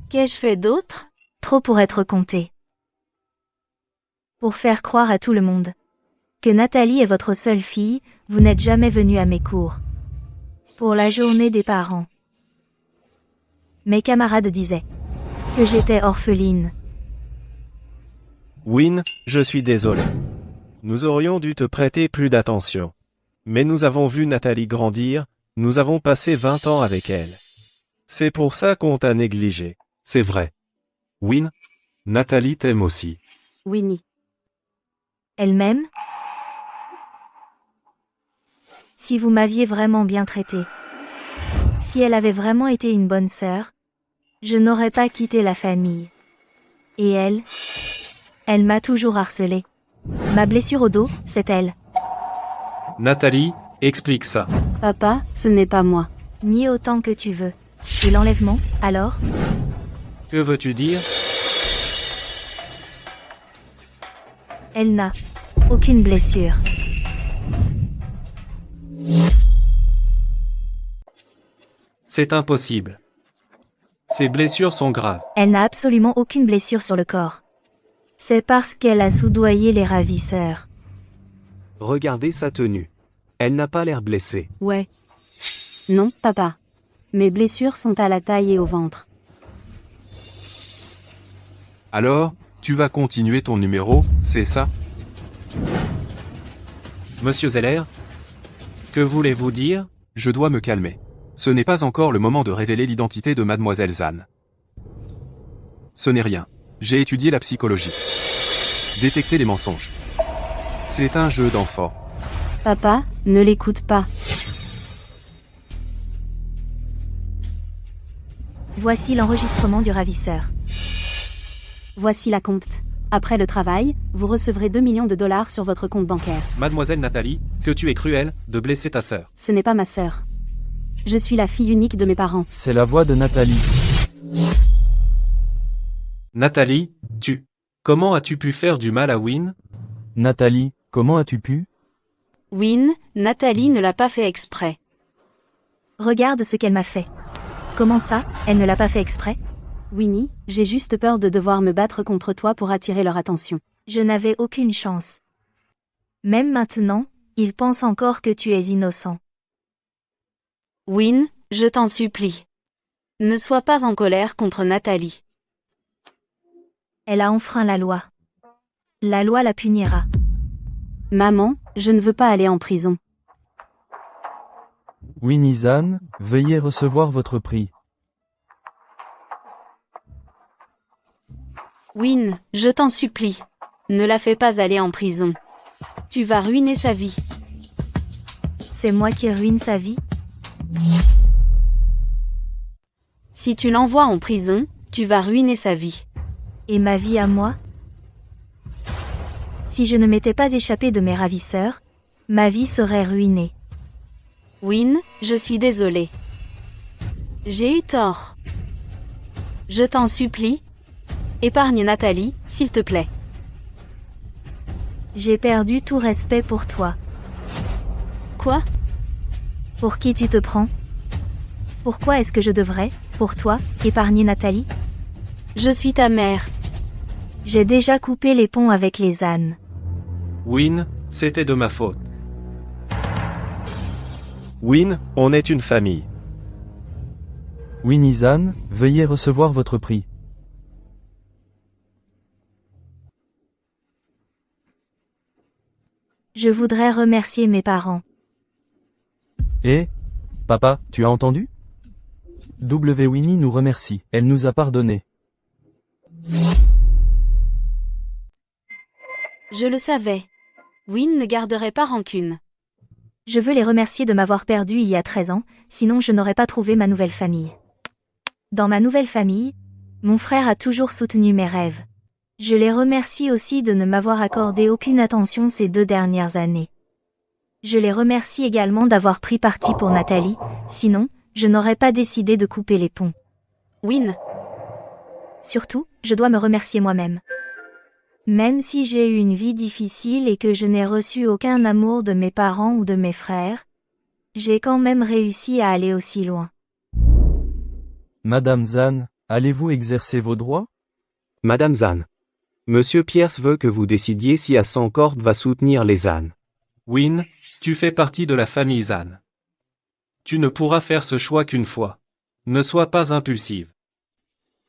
Speaker 1: Qu'ai-je fait d'autre?
Speaker 2: Trop pour être compté. Pour faire croire à tout le monde que Nathalie est votre seule fille, vous n'êtes jamais venu à mes cours. Pour la journée des parents. Mes camarades disaient que j'étais orpheline.
Speaker 4: Win, je suis désolé. Nous aurions dû te prêter plus d'attention. Mais nous avons vu Nathalie grandir, nous avons passé 20 ans avec elle. C'est pour ça qu'on t'a négligé.
Speaker 5: C'est vrai. Win, Nathalie t'aime aussi.
Speaker 1: Winnie.
Speaker 2: Elle-même? Si vous m'aviez vraiment bien traitée. Si elle avait vraiment été une bonne sœur, je n'aurais pas quitté la famille. Et elle m'a toujours harcelée. Ma blessure au dos, c'est elle.
Speaker 9: Nathalie, explique ça.
Speaker 8: Papa, ce n'est pas moi.
Speaker 2: Ni autant que tu veux. Et l'enlèvement, alors?
Speaker 9: Que veux-tu dire?
Speaker 2: Elle n'a aucune blessure.
Speaker 9: C'est impossible. Ses blessures sont graves.
Speaker 2: Elle n'a absolument aucune blessure sur le corps. C'est parce qu'elle a soudoyé les ravisseurs.
Speaker 7: Regardez sa tenue. Elle n'a pas l'air blessée.
Speaker 8: Ouais. Non, papa. Mes blessures sont à la taille et au ventre.
Speaker 3: Alors, tu vas continuer ton numéro, c'est ça?
Speaker 9: Monsieur Zeller? Que voulez-vous dire?
Speaker 3: Je dois me calmer. Ce n'est pas encore le moment de révéler l'identité de Mademoiselle Zan. Ce n'est rien. J'ai étudié la psychologie. Détecter les mensonges. C'est un jeu d'enfant.
Speaker 8: Papa, ne l'écoute pas.
Speaker 2: Voici l'enregistrement du ravisseur.
Speaker 8: Voici la compte. Après le travail, vous recevrez 2 millions de dollars sur votre compte bancaire.
Speaker 9: Mademoiselle Nathalie, que tu es cruelle de blesser ta sœur.
Speaker 8: Ce n'est pas ma sœur. Je suis la fille unique de mes parents.
Speaker 6: C'est la voix de Nathalie.
Speaker 9: Nathalie, comment as-tu pu faire du mal à Win?
Speaker 6: Nathalie, comment as-tu pu?
Speaker 1: Win, Nathalie ne l'a pas fait exprès.
Speaker 2: Regarde ce qu'elle m'a fait. Comment ça, elle ne l'a pas fait exprès?
Speaker 8: Winnie, j'ai juste peur de devoir me battre contre toi pour attirer leur attention.
Speaker 2: Je n'avais aucune chance. Même maintenant, ils pensent encore que tu es innocent.
Speaker 1: Win, je t'en supplie. Ne sois pas en colère contre Nathalie.
Speaker 2: Elle a enfreint la loi. La loi la punira.
Speaker 8: Maman, je ne veux pas aller en prison.
Speaker 6: Winnie Zan, veuillez recevoir votre prix.
Speaker 1: Win, je t'en supplie. Ne la fais pas aller en prison. Tu vas ruiner sa vie.
Speaker 2: C'est moi qui ruine sa vie?
Speaker 1: Si tu l'envoies en prison, tu vas ruiner sa vie.
Speaker 2: Et ma vie à moi? Si je ne m'étais pas échappée de mes ravisseurs, ma vie serait ruinée.
Speaker 1: Win, je suis désolée. J'ai eu tort. Je t'en supplie. Épargne Nathalie, s'il te plaît.
Speaker 2: J'ai perdu tout respect pour toi.
Speaker 1: Quoi?
Speaker 2: Pour qui tu te prends? Pourquoi est-ce que je devrais, pour toi, épargner Nathalie?
Speaker 1: Je suis ta mère.
Speaker 2: J'ai déjà coupé les ponts avec les ânes.
Speaker 9: Win, c'était de ma faute.
Speaker 4: Win, on est une famille.
Speaker 6: Winnie Zan, veuillez recevoir votre prix.
Speaker 2: Je voudrais remercier mes parents.
Speaker 6: Et papa, tu as entendu? Winnie nous remercie, elle nous a pardonné.
Speaker 1: Je le savais. Win ne garderait pas rancune.
Speaker 2: Je veux les remercier de m'avoir perdu il y a 13 ans, sinon je n'aurais pas trouvé ma nouvelle famille. Dans ma nouvelle famille, mon frère a toujours soutenu mes rêves. Je les remercie aussi de ne m'avoir accordé aucune attention ces 2 dernières années. Je les remercie également d'avoir pris parti pour Nathalie, sinon, je n'aurais pas décidé de couper les ponts.
Speaker 1: Win.
Speaker 2: Surtout, je dois me remercier moi-même. Même si j'ai eu une vie difficile et que je n'ai reçu aucun amour de mes parents ou de mes frères, j'ai quand même réussi à aller aussi loin.
Speaker 6: Madame Zan, allez-vous exercer vos droits?
Speaker 7: Madame Zan. Monsieur Pierce veut que vous décidiez si Asancorp va soutenir les ânes.
Speaker 9: Win, tu fais partie de la famille Zan. Tu ne pourras faire ce choix qu'une fois. Ne sois pas impulsive.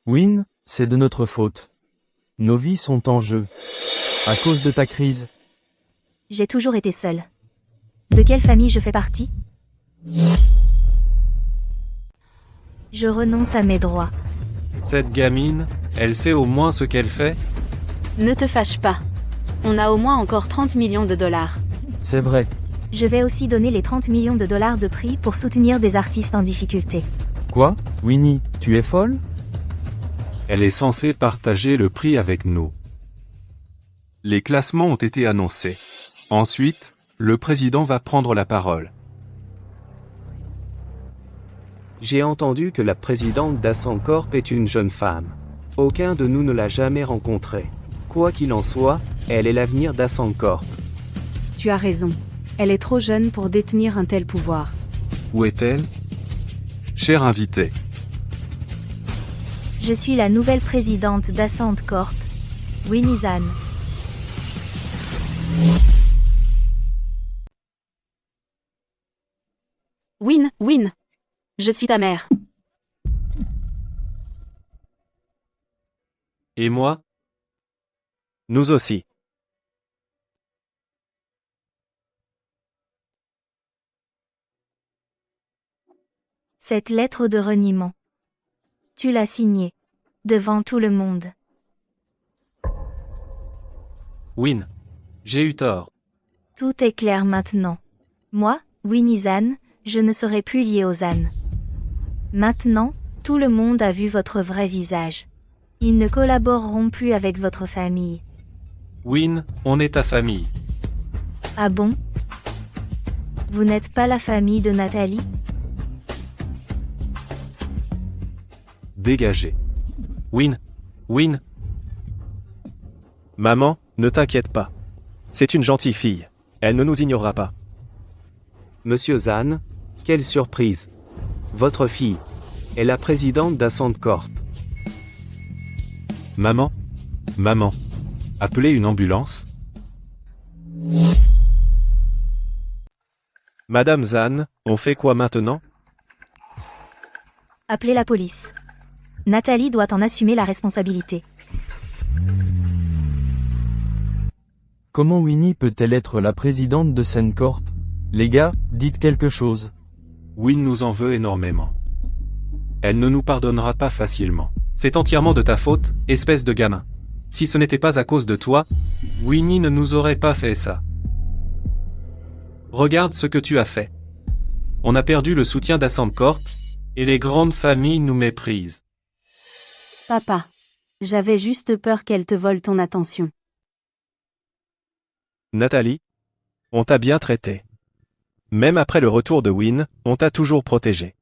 Speaker 6: Win, c'est de notre faute. Nos vies sont en jeu. À cause de ta crise.
Speaker 2: J'ai toujours été seule. De quelle famille je fais partie? Je renonce à mes droits.
Speaker 9: Cette gamine, elle sait au moins ce qu'elle fait?
Speaker 1: Ne te fâche pas. On a au moins encore 30 millions de dollars.
Speaker 6: C'est vrai.
Speaker 2: Je vais aussi donner les 30 millions de dollars de prix pour soutenir des artistes en difficulté.
Speaker 6: Quoi? Winnie, tu es folle?
Speaker 5: Elle est censée partager le prix avec nous. Les classements ont été annoncés. Ensuite, le président va prendre la parole.
Speaker 7: J'ai entendu que la présidente d'Asancorp est une jeune femme. Aucun de nous ne l'a jamais rencontrée. Quoi qu'il en soit, elle est l'avenir d'Asancorp.
Speaker 8: Tu as raison. Elle est trop jeune pour détenir un tel pouvoir.
Speaker 5: Où est-elle? Cher invité.
Speaker 2: Je suis la nouvelle présidente d'Asancorp, Winnie Zan.
Speaker 1: Win. Je suis ta mère.
Speaker 9: Et moi?
Speaker 4: Nous aussi.
Speaker 2: Cette lettre de reniement. Tu l'as signée. Devant tout le monde.
Speaker 9: Win. J'ai eu tort.
Speaker 2: Tout est clair maintenant. Moi, Winnie Zan, je ne serai plus liée aux ânes. Maintenant, tout le monde a vu votre vrai visage. Ils ne collaboreront plus avec votre famille.
Speaker 9: Win, on est ta famille.
Speaker 2: Ah bon? Vous n'êtes pas la famille de Nathalie?
Speaker 5: Dégagez.
Speaker 9: Win.
Speaker 4: Maman, ne t'inquiète pas. C'est une gentille fille. Elle ne nous ignorera pas.
Speaker 7: Monsieur Zan, quelle surprise. Votre fille est la présidente d'Asancorp.
Speaker 5: Maman? Maman? Appelez une ambulance?
Speaker 4: Madame Zahn, on fait quoi maintenant?
Speaker 2: Appelez la police. Nathalie doit en assumer la responsabilité.
Speaker 6: Comment Winnie peut-elle être la présidente de SenCorp? Les gars, dites quelque chose.
Speaker 5: Wynne nous en veut énormément. Elle ne nous pardonnera pas facilement.
Speaker 9: C'est entièrement de ta faute, espèce de gamin. Si ce n'était pas à cause de toi, Winnie ne nous aurait pas fait ça. Regarde ce que tu as fait. On a perdu le soutien d'AssembCorp, et les grandes familles nous méprisent.
Speaker 8: Papa. J'avais juste peur qu'elle te vole ton attention.
Speaker 4: Nathalie? On t'a bien traité. Même après le retour de Wynne, on t'a toujours protégé.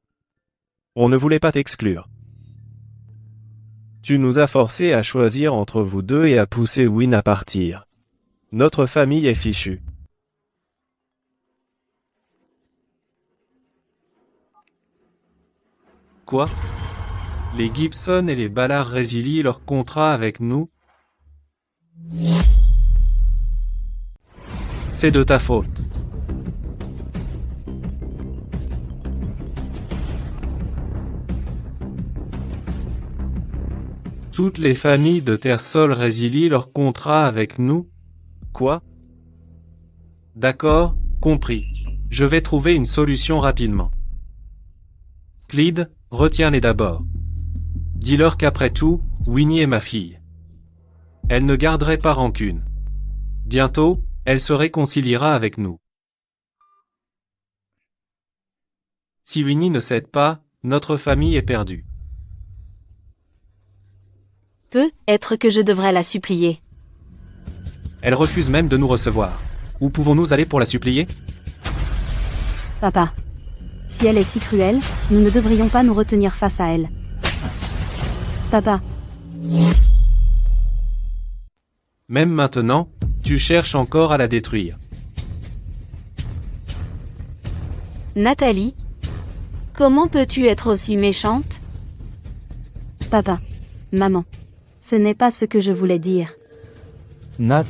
Speaker 4: On ne voulait pas t'exclure. Tu nous as forcés à choisir entre vous deux et à pousser Wynne à partir. Notre famille est fichue.
Speaker 9: Quoi? Les Gibson et les Ballard résilient leur contrat avec nous? C'est de ta faute. Toutes les familles de Terre-Sol résilient leur contrat avec nous?
Speaker 4: Quoi?
Speaker 9: D'accord, compris. Je vais trouver une solution rapidement. Clyde, retiens-les d'abord. Dis-leur qu'après tout, Winnie est ma fille. Elle ne garderait pas rancune. Bientôt, elle se réconciliera avec nous. Si Winnie ne cède pas, notre famille est perdue.
Speaker 1: Peut-être que je devrais la supplier.
Speaker 9: Elle refuse même de nous recevoir. Où pouvons-nous aller pour la supplier?
Speaker 8: Papa. Si elle est si cruelle, nous ne devrions pas nous retenir face à elle. Papa.
Speaker 9: Même maintenant, tu cherches encore à la détruire.
Speaker 1: Nathalie? Comment peux-tu être aussi méchante?
Speaker 8: Papa. Maman. Ce n'est pas ce que je voulais dire.
Speaker 6: Nat,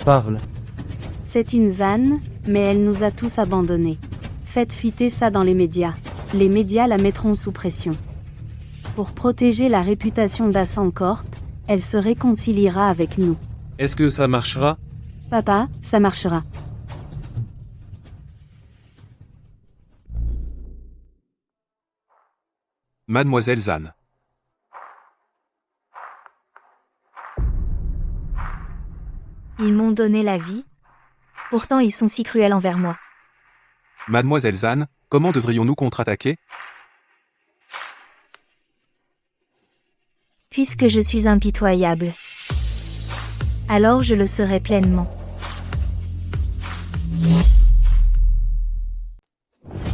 Speaker 6: parle.
Speaker 8: C'est une Zahn, mais elle nous a tous abandonnés. Faites fuiter ça dans les médias. Les médias la mettront sous pression. Pour protéger la réputation d'AssembCorp, elle se réconciliera avec nous.
Speaker 9: Est-ce que ça marchera?
Speaker 8: Papa, ça marchera.
Speaker 3: Mademoiselle Zahn.
Speaker 2: Ils m'ont donné la vie. Pourtant ils sont si cruels envers moi.
Speaker 3: Mademoiselle Zahn, comment devrions-nous contre-attaquer?
Speaker 2: Puisque je suis impitoyable. Alors je le serai pleinement.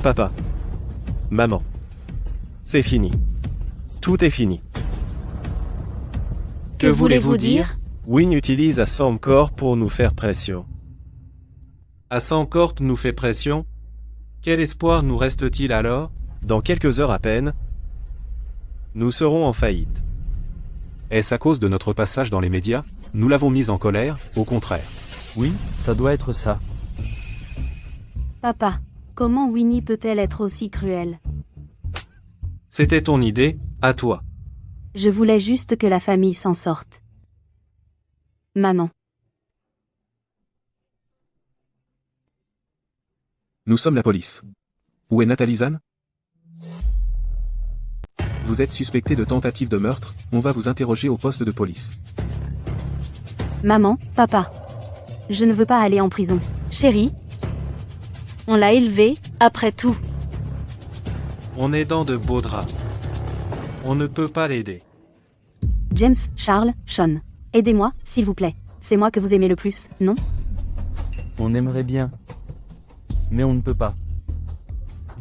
Speaker 4: Papa. Maman. C'est fini. Tout est fini.
Speaker 1: Que voulez-vous dire?
Speaker 4: Wynne utilise AssembCorp pour nous faire pression.
Speaker 9: AssembCorp nous fait pression? Quel espoir nous reste-t-il alors?
Speaker 4: Dans quelques heures à peine, nous serons en faillite.
Speaker 5: Est-ce à cause de notre passage dans les médias? Nous l'avons mise en colère, au contraire.
Speaker 6: Oui, ça doit être ça.
Speaker 8: Papa. Comment Winnie peut-elle être aussi cruelle?
Speaker 9: C'était ton idée, à toi.
Speaker 8: Je voulais juste que la famille s'en sorte. Maman.
Speaker 3: Nous sommes la police. Où est Nathalie Zahn? Vous êtes suspecté de tentative de meurtre, on va vous interroger au poste de police.
Speaker 8: Maman, papa. Je ne veux pas aller en prison.
Speaker 1: Chérie? On l'a élevée, après tout.
Speaker 9: On est dans de beaux draps. On ne peut pas l'aider.
Speaker 8: James, Charles, Sean. Aidez-moi, s'il vous plaît. C'est moi que vous aimez le plus, non?
Speaker 6: On aimerait bien. Mais on ne peut pas.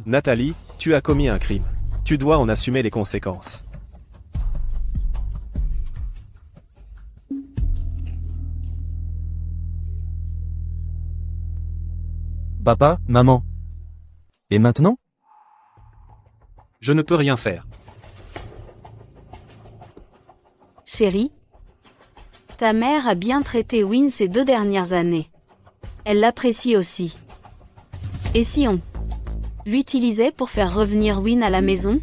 Speaker 4: Nathalie, tu as commis un crime. Tu dois en assumer les conséquences.
Speaker 6: Papa, maman. Et maintenant?
Speaker 9: Je ne peux rien faire.
Speaker 1: Chérie, Ta mère a bien traité Win ces 2 dernières années. Elle l'apprécie aussi. Et si on l'utilisait pour faire revenir Win à la maison?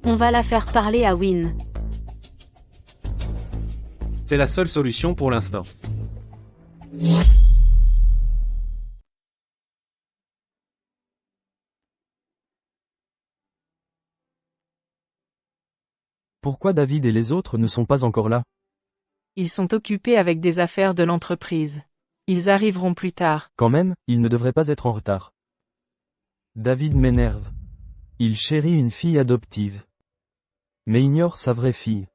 Speaker 1: On va la faire parler à Win.
Speaker 9: C'est la seule solution pour l'instant.
Speaker 6: Pourquoi David et les autres ne sont pas encore là?
Speaker 10: Ils sont occupés avec des affaires de l'entreprise. Ils arriveront plus tard.
Speaker 6: Quand même, ils ne devraient pas être en retard. David m'énerve. Il chérit une fille adoptive. Mais ignore sa vraie fille.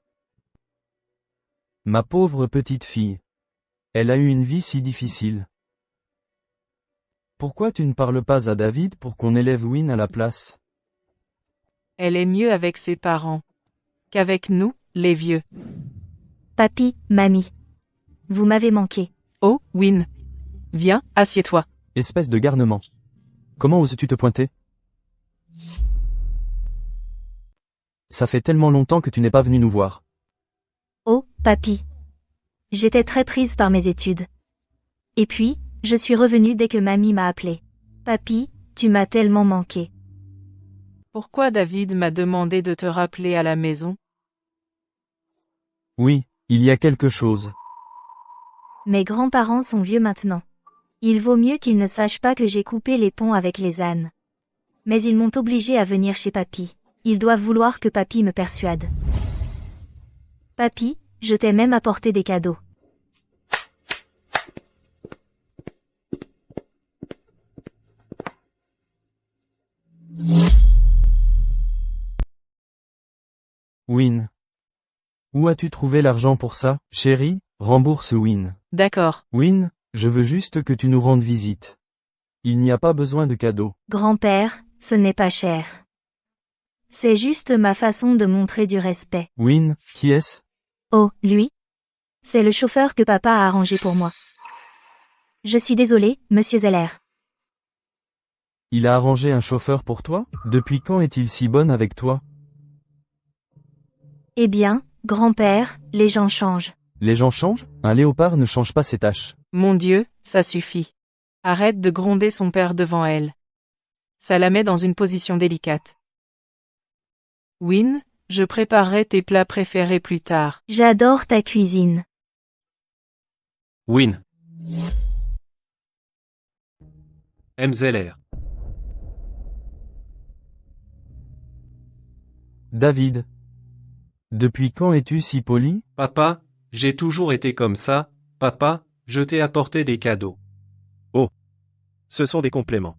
Speaker 6: Ma pauvre petite fille. Elle a eu une vie si difficile. Pourquoi tu ne parles pas à David pour qu'on élève Win à la place?
Speaker 10: Elle est mieux avec ses parents qu'avec nous, les vieux.
Speaker 2: Papy, mamie. Vous m'avez manqué.
Speaker 10: Oh, Win. Viens, assieds-toi.
Speaker 6: Espèce de garnement. Comment oses-tu te pointer? Ça fait tellement longtemps que tu n'es pas venu nous voir.
Speaker 2: Oh, papy. J'étais très prise par mes études. Et puis, je suis revenue dès que mamie m'a appelée. Papy, tu m'as tellement manqué.
Speaker 10: Pourquoi David m'a demandé de te rappeler à la maison?
Speaker 6: Oui, il y a quelque chose.
Speaker 2: Mes grands-parents sont vieux maintenant. Il vaut mieux qu'ils ne sachent pas que j'ai coupé les ponts avec les ânes. Mais ils m'ont obligée à venir chez papy. Ils doivent vouloir que papy me persuade. Papy, je t'ai même apporté des cadeaux.
Speaker 6: Win. Où as-tu trouvé l'argent pour ça, chérie? Rembourse Win.
Speaker 10: D'accord.
Speaker 6: Win, je veux juste que tu nous rendes visite. Il n'y a pas besoin de cadeaux.
Speaker 2: Grand-père, ce n'est pas cher. C'est juste ma façon de montrer du respect.
Speaker 6: Win, qui est-ce?
Speaker 2: Oh, lui? C'est le chauffeur que papa a arrangé pour moi. Je suis désolée, monsieur Zeller.
Speaker 6: Il a arrangé un chauffeur pour toi? Depuis quand est-il si bon avec toi?
Speaker 2: Eh bien, grand-père, les gens changent.
Speaker 6: Les gens changent? Un léopard ne change pas ses taches.
Speaker 10: Mon Dieu, ça suffit. Arrête de gronder son père devant elle. Ça la met dans une position délicate. Win, je préparerai tes plats préférés plus tard.
Speaker 2: J'adore ta cuisine.
Speaker 9: Win. Zeller.
Speaker 6: David. Depuis quand es-tu si poli?
Speaker 9: Papa, j'ai toujours été comme ça. Papa, je t'ai apporté des cadeaux.
Speaker 4: Oh. Ce sont des compléments.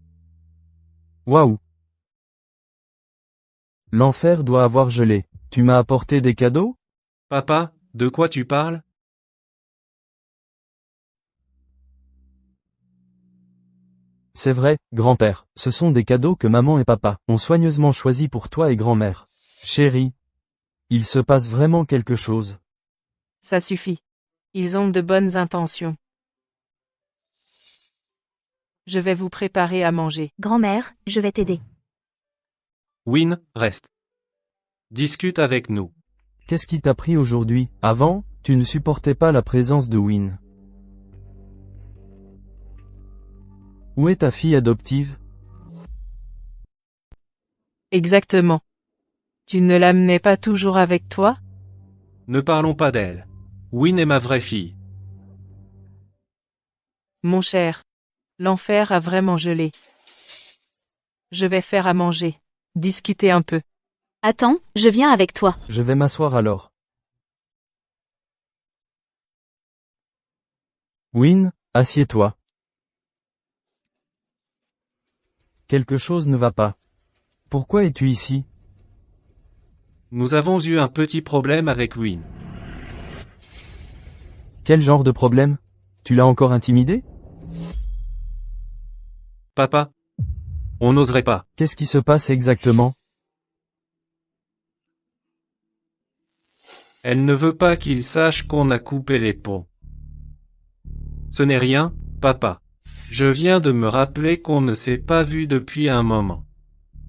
Speaker 6: Waouh. L'enfer doit avoir gelé. Tu m'as apporté des cadeaux?
Speaker 9: Papa, de quoi tu parles?
Speaker 6: C'est vrai, grand-père, ce sont des cadeaux que maman et papa ont soigneusement choisis pour toi et grand-mère. Chérie. Il se passe vraiment quelque chose.
Speaker 10: Ça suffit. Ils ont de bonnes intentions. Je vais vous préparer à manger.
Speaker 2: Grand-mère, je vais t'aider.
Speaker 9: Win, reste. Discute avec nous.
Speaker 6: Qu'est-ce qui t'a pris aujourd'hui? Avant, tu ne supportais pas la présence de Win. Où est ta fille adoptive?
Speaker 10: Exactement. Tu ne l'amenais pas toujours avec toi?
Speaker 9: Ne parlons pas d'elle. Win est ma vraie fille.
Speaker 10: Mon cher. L'enfer a vraiment gelé. Je vais faire à manger. Discuter un peu.
Speaker 1: Attends, je viens avec toi.
Speaker 6: Je vais m'asseoir alors. Win, assieds-toi. Quelque chose ne va pas. Pourquoi es-tu ici?
Speaker 9: Nous avons eu un petit problème avec Win.
Speaker 6: Quel genre de problème? Tu l'as encore intimidé?
Speaker 9: Papa, on n'oserait pas.
Speaker 6: Qu'est-ce qui se passe exactement?
Speaker 9: Elle ne veut pas qu'il sache qu'on a coupé les ponts. Ce n'est rien, papa. Je viens de me rappeler qu'on ne s'est pas vu depuis un moment.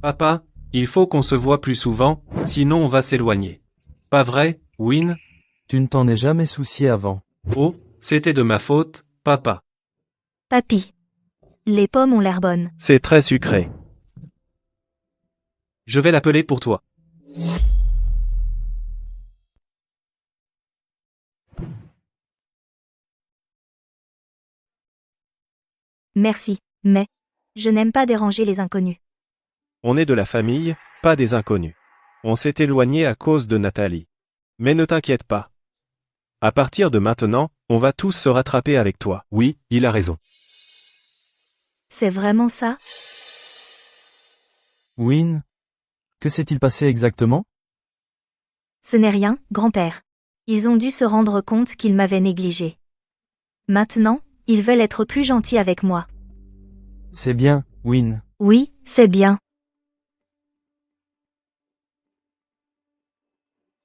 Speaker 9: Papa, il faut qu'on se voit plus souvent, sinon on va s'éloigner. Pas vrai, Win?
Speaker 6: Tu ne t'en es jamais soucié avant.
Speaker 9: Oh, c'était de ma faute, papa.
Speaker 2: Papy. Les pommes ont l'air bonnes.
Speaker 4: C'est très sucré.
Speaker 9: Je vais l'appeler pour toi.
Speaker 2: Merci, mais je n'aime pas déranger les inconnus.
Speaker 4: On est de la famille, pas des inconnus. On s'est éloigné à cause de Nathalie. Mais ne t'inquiète pas. À partir de maintenant, on va tous se rattraper avec toi.
Speaker 5: Oui, il a raison.
Speaker 2: C'est vraiment ça?
Speaker 6: Win? Que s'est-il passé exactement?
Speaker 2: Ce n'est rien, grand-père. Ils ont dû se rendre compte qu'ils m'avaient négligé. Maintenant, ils veulent être plus gentils avec moi.
Speaker 6: C'est bien, Win.
Speaker 2: Oui, c'est bien.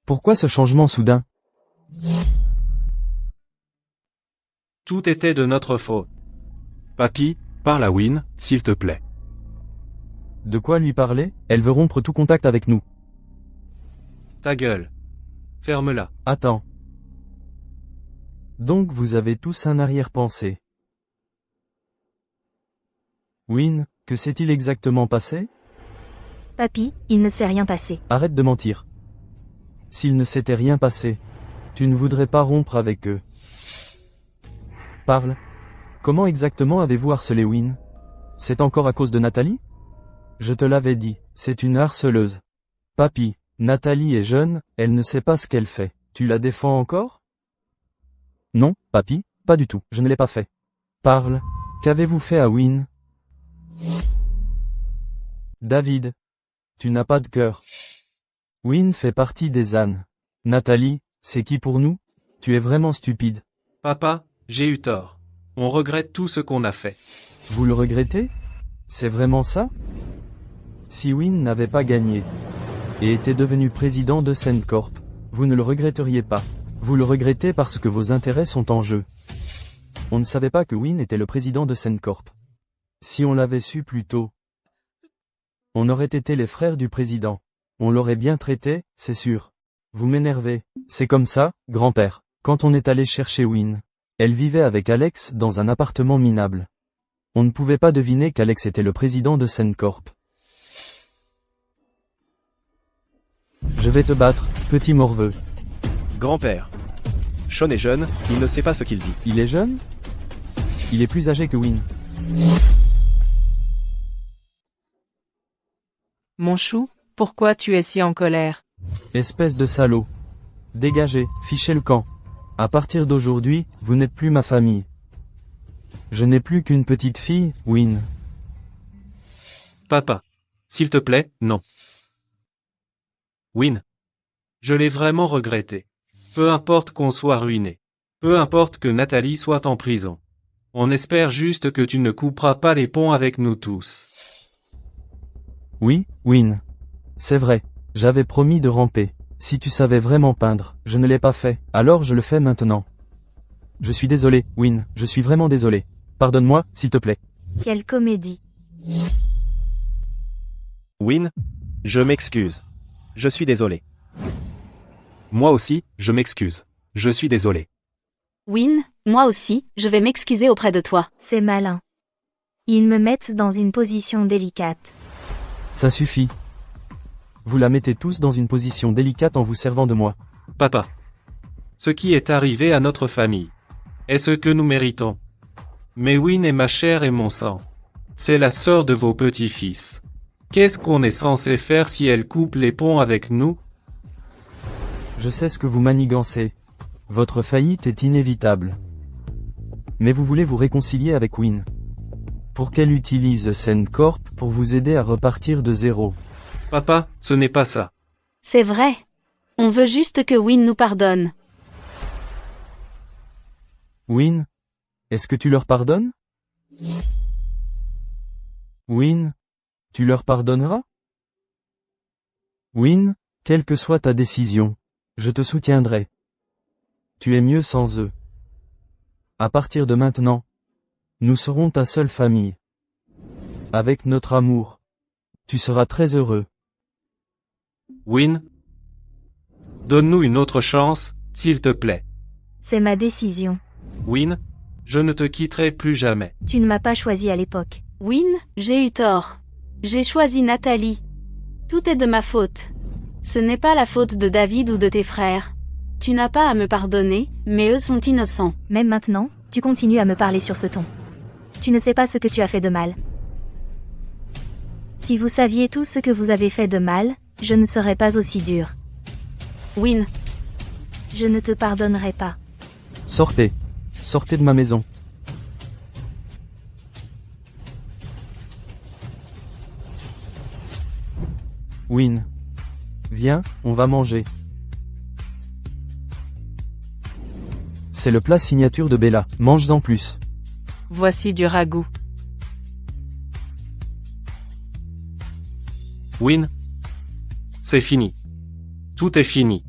Speaker 6: Pourquoi ce changement soudain?
Speaker 9: Tout était de notre faute.
Speaker 5: Papy, parle à Win, s'il te plaît.
Speaker 6: De quoi lui parler? Elle veut rompre tout contact avec nous.
Speaker 9: Ta gueule. Ferme-la.
Speaker 6: Attends. Donc vous avez tous un arrière-pensée. Win, que s'est-il exactement passé?
Speaker 2: Papy, il ne s'est rien passé.
Speaker 6: Arrête de mentir. S'il ne s'était rien passé, tu ne voudrais pas rompre avec eux. Parle. Comment exactement avez-vous harcelé Win? C'est encore à cause de Nathalie? Je te l'avais dit, c'est une harceleuse. Papy, Nathalie est jeune, elle ne sait pas ce qu'elle fait. Tu la défends encore? Non, papy, pas du tout, je ne l'ai pas fait. Parle. Qu'avez-vous fait à Win? David. Tu n'as pas de cœur. Win fait partie des ânes. Nathalie, c'est qui pour nous? Tu es vraiment stupide.
Speaker 9: Papa, j'ai eu tort. On regrette tout ce qu'on a fait.
Speaker 6: Vous le regrettez? C'est vraiment ça? Si Win n'avait pas gagné et était devenu président de SendCorp, vous ne le regretteriez pas. Vous le regrettez parce que vos intérêts sont en jeu. On ne savait pas que Win était le président de SendCorp. Si on l'avait su plus tôt, on aurait été les frères du président. On l'aurait bien traité, c'est sûr. Vous m'énervez. C'est comme ça, grand-père. Quand on est allé chercher Win, elle vivait avec Alex dans un appartement minable. On ne pouvait pas deviner qu'Alex était le président de SendCorp. Je vais te battre, petit morveux.
Speaker 4: Grand-père. Sean est jeune, il ne sait pas ce qu'il dit.
Speaker 6: Il est jeune? Il est plus âgé que Win.
Speaker 10: Mon chou, pourquoi tu es si en colère?
Speaker 6: Espèce de salaud. Dégagez, fichez le camp. À partir d'aujourd'hui, vous n'êtes plus ma famille. Je n'ai plus qu'une petite fille, Win.
Speaker 9: Papa. S'il te plaît, non. Win. Je l'ai vraiment regretté. Peu importe qu'on soit ruiné. Peu importe que Nathalie soit en prison. On espère juste que tu ne couperas pas les ponts avec nous tous.
Speaker 6: Oui, Win. C'est vrai. J'avais promis de ramper. Si tu savais vraiment peindre, je ne l'ai pas fait, alors je le fais maintenant. Je suis désolé, Win, je suis vraiment désolé. Pardonne-moi, s'il te plaît.
Speaker 2: Quelle comédie.
Speaker 4: Win, je m'excuse. Je suis désolé.
Speaker 5: Moi aussi, je m'excuse. Je suis désolé.
Speaker 1: Win, moi aussi, je vais m'excuser auprès de toi.
Speaker 2: C'est malin. Ils me mettent dans une position délicate.
Speaker 6: Ça suffit. Vous la mettez tous dans une position délicate en vous servant de moi.
Speaker 9: Papa. Ce qui est arrivé à notre famille est ce que nous méritons. Mais Win est ma chair et mon sang. C'est la sœur de vos petits-fils. Qu'est-ce qu'on est censé faire si elle coupe les ponts avec nous?
Speaker 6: Je sais ce que vous manigancez. Votre faillite est inévitable. Mais vous voulez vous réconcilier avec Win. Pour qu'elle utilise SendCorp pour vous aider à repartir de zéro.
Speaker 9: Papa, ce n'est pas ça.
Speaker 1: C'est vrai. On veut juste que Win nous pardonne.
Speaker 6: Win, est-ce que tu leur pardonnes? Win, tu leur pardonneras? Win, quelle que soit ta décision, je te soutiendrai. Tu es mieux sans eux. À partir de maintenant, nous serons ta seule famille. Avec notre amour, tu seras très heureux.
Speaker 9: Win, donne-nous une autre chance, s'il te plaît.
Speaker 2: C'est ma décision.
Speaker 9: Win, je ne te quitterai plus jamais.
Speaker 2: Tu ne m'as pas choisi à l'époque.
Speaker 1: Win, j'ai eu tort. J'ai choisi Nathalie. Tout est de ma faute. Ce n'est pas la faute de David ou de tes frères. Tu n'as pas à me pardonner, mais eux sont innocents.
Speaker 2: Même maintenant, tu continues à me parler sur ce ton. Tu ne sais pas ce que tu as fait de mal. Si vous saviez tout ce que vous avez fait de mal, je ne serais pas aussi dur.
Speaker 1: Win,
Speaker 2: Je ne te pardonnerai pas.
Speaker 6: Sortez. Sortez de ma maison. Win. Viens, on va manger. C'est le plat signature de Bella. Mange-en plus.
Speaker 10: Voici du ragoût.
Speaker 9: Win, c'est fini. Tout est fini.